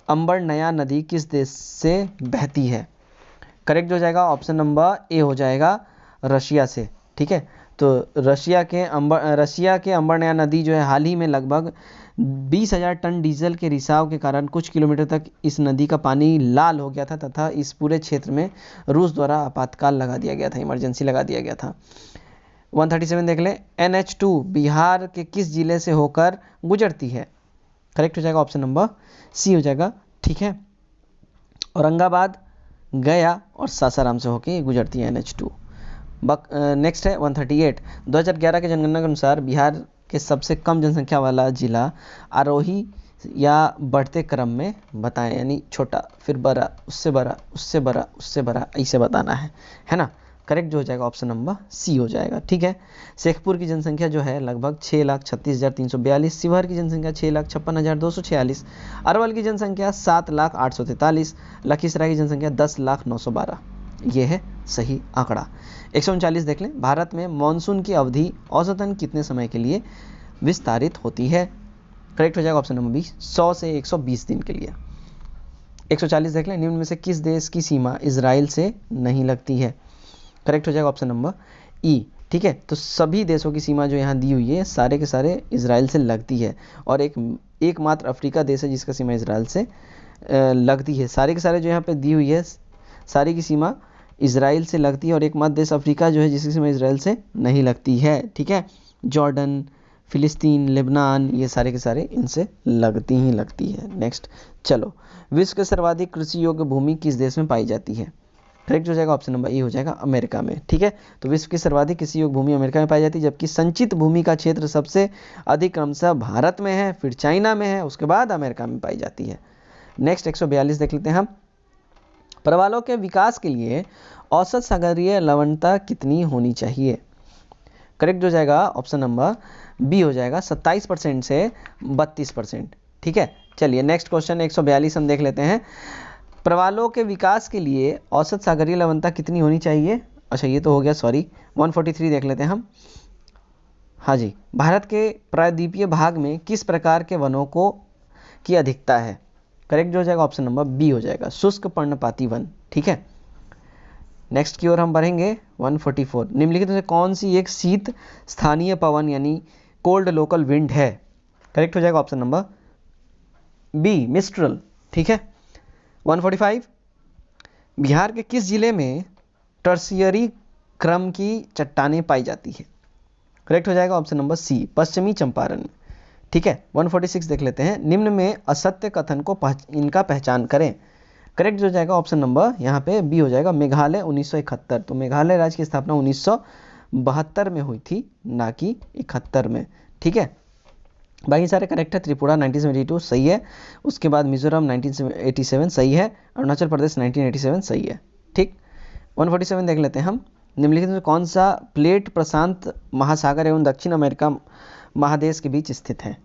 अंबर नया नदी किस देश से बहती है? करेक्ट हो जाएगा ऑप्शन नंबर ए हो जाएगा, रशिया से। ठीक है, तो रशिया के अंबर नया नदी जो है हाल ही में लगभग 20,000 टन डीजल के रिसाव के कारण कुछ किलोमीटर तक इस नदी का पानी लाल हो गया था, तथा इस पूरे क्षेत्र में रूस द्वारा आपातकाल लगा दिया गया था, इमरजेंसी लगा दिया गया था। 137 देख लें। NH2 बिहार के किस जिले से होकर गुजरती है? करेक्ट हो जाएगा ऑप्शन नंबर सी हो जाएगा। ठीक है, औरंगाबाद, गया और सासाराम से होके गुजरती है NH2। नेक्स्ट है 138। 2011 की जनगणना के अनुसार बिहार के सबसे कम जनसंख्या वाला जिला आरोही या बढ़ते क्रम में बताएं, यानी छोटा फिर बड़ा उससे बड़ा उससे बड़ा उससे बड़ा ऐसे बताना है ना। करेक्ट जो हो जाएगा ऑप्शन नंबर सी हो जाएगा। ठीक है, शेखपुर की जनसंख्या जो है लगभग 6,36,342, शिवहर की जनसंख्या 6,56,246, अरवल की जनसंख्या 7,08,43, लखीसराय की जनसंख्या 10,09,12। ये है सही आंकड़ा। 139 देख लें, भारत में मानसून की अवधि औसतन कितने समय के लिए विस्तारित होती है? करेक्ट हो जाएगा ऑप्शन नंबर बी, 100 से 120 दिन के लिए। 140 देख लें, निम्न में से किस देश की सीमा इजराइल से नहीं लगती है? करेक्ट हो जाएगा ऑप्शन नंबर ई। ठीक है, तो सभी देशों की सीमा जो यहाँ दी हुई है सारे के सारे इजराइल से लगती है, और एकमात्र अफ्रीका देश है जिसका सीमा इजराइल से लगती है। सारे के सारे जो यहाँ पे दी हुई है सारी की सीमा इजराइल से लगती है, और एकमात्र देश अफ्रीका जो है जिसकी सीमा इजराइल से नहीं लगती है। ठीक है, जॉर्डन, फिलिस्तीन, लेबनान, ये सारे के सारे इनसे लगती ही लगती है। नेक्स्ट चलो, विश्व के सर्वाधिक कृषि योग्य भूमि किस देश में पाई जाती है? करेक्ट हो जाएगा ऑप्शन नंबर ए हो जाएगा, अमेरिका में। ठीक है, तो विश्व की सर्वाधिक कृषि योग्य भूमि अमेरिका में पाई जाती है, जबकि संचित भूमि का क्षेत्र सबसे अधिक क्रमशः भारत में है, फिर चाइना में है, उसके बाद अमेरिका में पाई जाती है। नेक्स्ट 142 देख लेते हैं हम। प्रवालों के विकास के लिए औसत सागरीय लवणता कितनी होनी चाहिए? करेक्ट हो जाएगा ऑप्शन नंबर बी हो जाएगा, 27% से 32%। ठीक है, चलिए नेक्स्ट क्वेश्चन 142 हम देख लेते हैं। प्रवालों के विकास के लिए औसत सागरीय लवणता कितनी होनी चाहिए? अच्छा ये तो हो गया, सॉरी 143 देख लेते हैं हम। हाँ जी, भारत के प्रायद्वीपीय भाग में किस प्रकार के वनों को की अधिकता है? करेक्ट जो हो जाएगा ऑप्शन नंबर बी हो जाएगा, शुष्क पर्णपाती वन। ठीक है, नेक्स्ट की ओर हम बढ़ेंगे 144। निम्नलिखित में से कौन सी एक शीत स्थानीय पवन यानी कोल्ड लोकल विंड है? करेक्ट हो जाएगा ऑप्शन नंबर बी, मिस्ट्रल। ठीक है, 145। बिहार के किस जिले में टर्शियरी क्रम की चट्टानें पाई जाती है? करेक्ट हो जाएगा ऑप्शन नंबर सी, पश्चिमी चंपारण में। ठीक है, 146 देख लेते हैं। निम्न में असत्य कथन को इनका पहचान करें। करेक्ट हो जाएगा ऑप्शन नंबर यहाँ पे बी हो जाएगा, मेघालय 1971। तो मेघालय राज्य की स्थापना 1972 में हुई थी, ना कि 71 में। ठीक है, बाकी सारे करेक्ट है। त्रिपुरा 1972 सही है, उसके बाद मिजोरम 1987 सही है, अरुणाचल प्रदेश 1987 सही है। ठीक, 147 देख लेते हैं हम। निम्नलिखित में कौन सा प्लेट प्रशांत महासागर एवं दक्षिण अमेरिका महादेश के बीच स्थित है?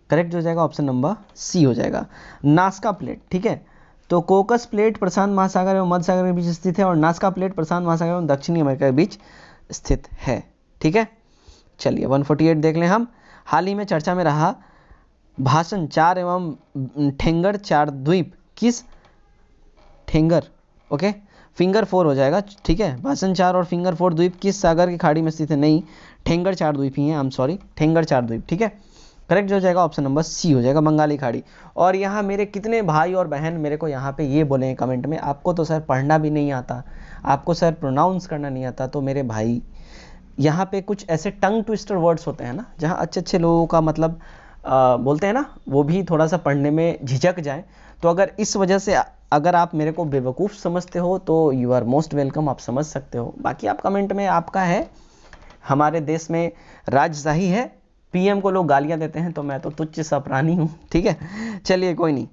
करेक्ट हो जाएगा ऑप्शन नंबर सी हो जाएगा, नास्का प्लेट। ठीक है, तो कोकस प्लेट प्रशांत महासागर एवं मध्य सागर के बीच स्थित है, और नास्का प्लेट प्रशांत महासागर एवं दक्षिणी अमेरिका के बीच स्थित है। ठीक है, चलिए 148 देख लें हम। हाल ही में चर्चा में रहा भाषण 4 एवं ठेंगर 4 द्वीप किस ठेंगर ओके फिंगर 4 हो जाएगा। ठीक है, भाषण 4 और फिंगर 4 द्वीप किस सागर की खाड़ी में स्थित है? नहीं, ठेंगर 4 द्वीप ही हैं, आई एम सॉरी, ठेंगर 4 द्वीप। ठीक है, करेक्ट हो जाएगा ऑप्शन नंबर सी हो जाएगा, बंगाली खाड़ी। और यहाँ मेरे कितने भाई और बहन मेरे को यहाँ पे ये बोले हैं कमेंट में, आपको तो सर पढ़ना भी नहीं आता, आपको सर प्रोनाउंस करना नहीं आता। तो मेरे भाई यहाँ पे कुछ ऐसे टंग ट्विस्टर वर्ड्स होते हैं ना, जहाँ अच्छे अच्छे लोगों का मतलब बोलते हैं ना, वो भी थोड़ा सा पढ़ने में झिझक जाए। तो अगर इस वजह से अगर आप मेरे को बेवकूफ़ समझते हो तो यू आर मोस्ट वेलकम, आप समझ सकते हो। बाकी आप कमेंट में, आपका है। हमारे देश में राजशाही है, पीएम को लोग गालियां देते हैं, तो मैं तो तुच्छ सा प्राणी हूँ। ठीक है, चलिए कोई नहीं।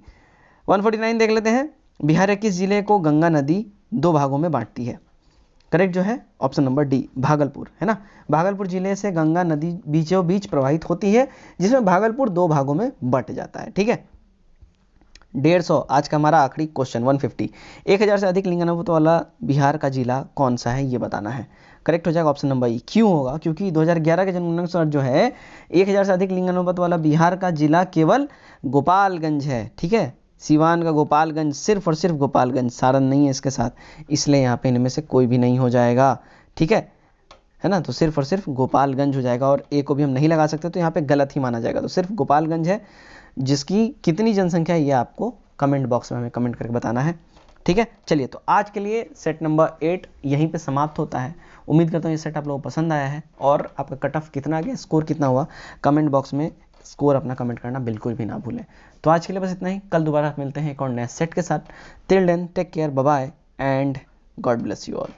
149 देख लेते हैं। बिहार के किस जिले को गंगा नदी 2 भागों में बांटती है? करेक्ट जो है ऑप्शन नंबर डी, भागलपुर, है ना। भागलपुर जिले से गंगा नदी बीचों बीच प्रवाहित होती है, जिसमें भागलपुर 2 भागों में बंट जाता है। ठीक है, 150 आज का हमारा आखिरी क्वेश्चन 150। 1000 से अधिक लिंगानुपात वाला बिहार का जिला कौन सा है, ये बताना है। करेक्ट हो जाएगा ऑप्शन नंबर ई। क्यों होगा? क्योंकि 2011 के जनगणना अनुसार जो है 1000 से अधिक लिंगानुपात वाला बिहार का जिला केवल गोपालगंज है। ठीक है, सिवान का गोपालगंज, सिर्फ और सिर्फ गोपालगंज, सारण नहीं है इसके साथ, इसलिए यहाँ पे इनमें से कोई भी नहीं हो जाएगा। ठीक है ना, तो सिर्फ और सिर्फ गोपालगंज हो जाएगा, और ए को भी हम नहीं लगा सकते, तो यहाँ पे गलत ही माना जाएगा। तो सिर्फ गोपालगंज है, जिसकी कितनी जनसंख्या है ये आपको कमेंट बॉक्स में हमें कमेंट करके बताना है। ठीक है, चलिए तो आज के लिए सेट नंबर 8 यहीं पे समाप्त होता है। उम्मीद करता हूँ ये सेट आप लोगों को पसंद आया है, और आपका कट ऑफ कितना गया, स्कोर कितना हुआ, कमेंट बॉक्स में स्कोर अपना कमेंट करना बिल्कुल भी ना भूलें। तो आज के लिए बस इतना ही, कल दोबारा मिलते हैं एक और नए सेट के साथ। Till then take care, bye bye, and God bless you all.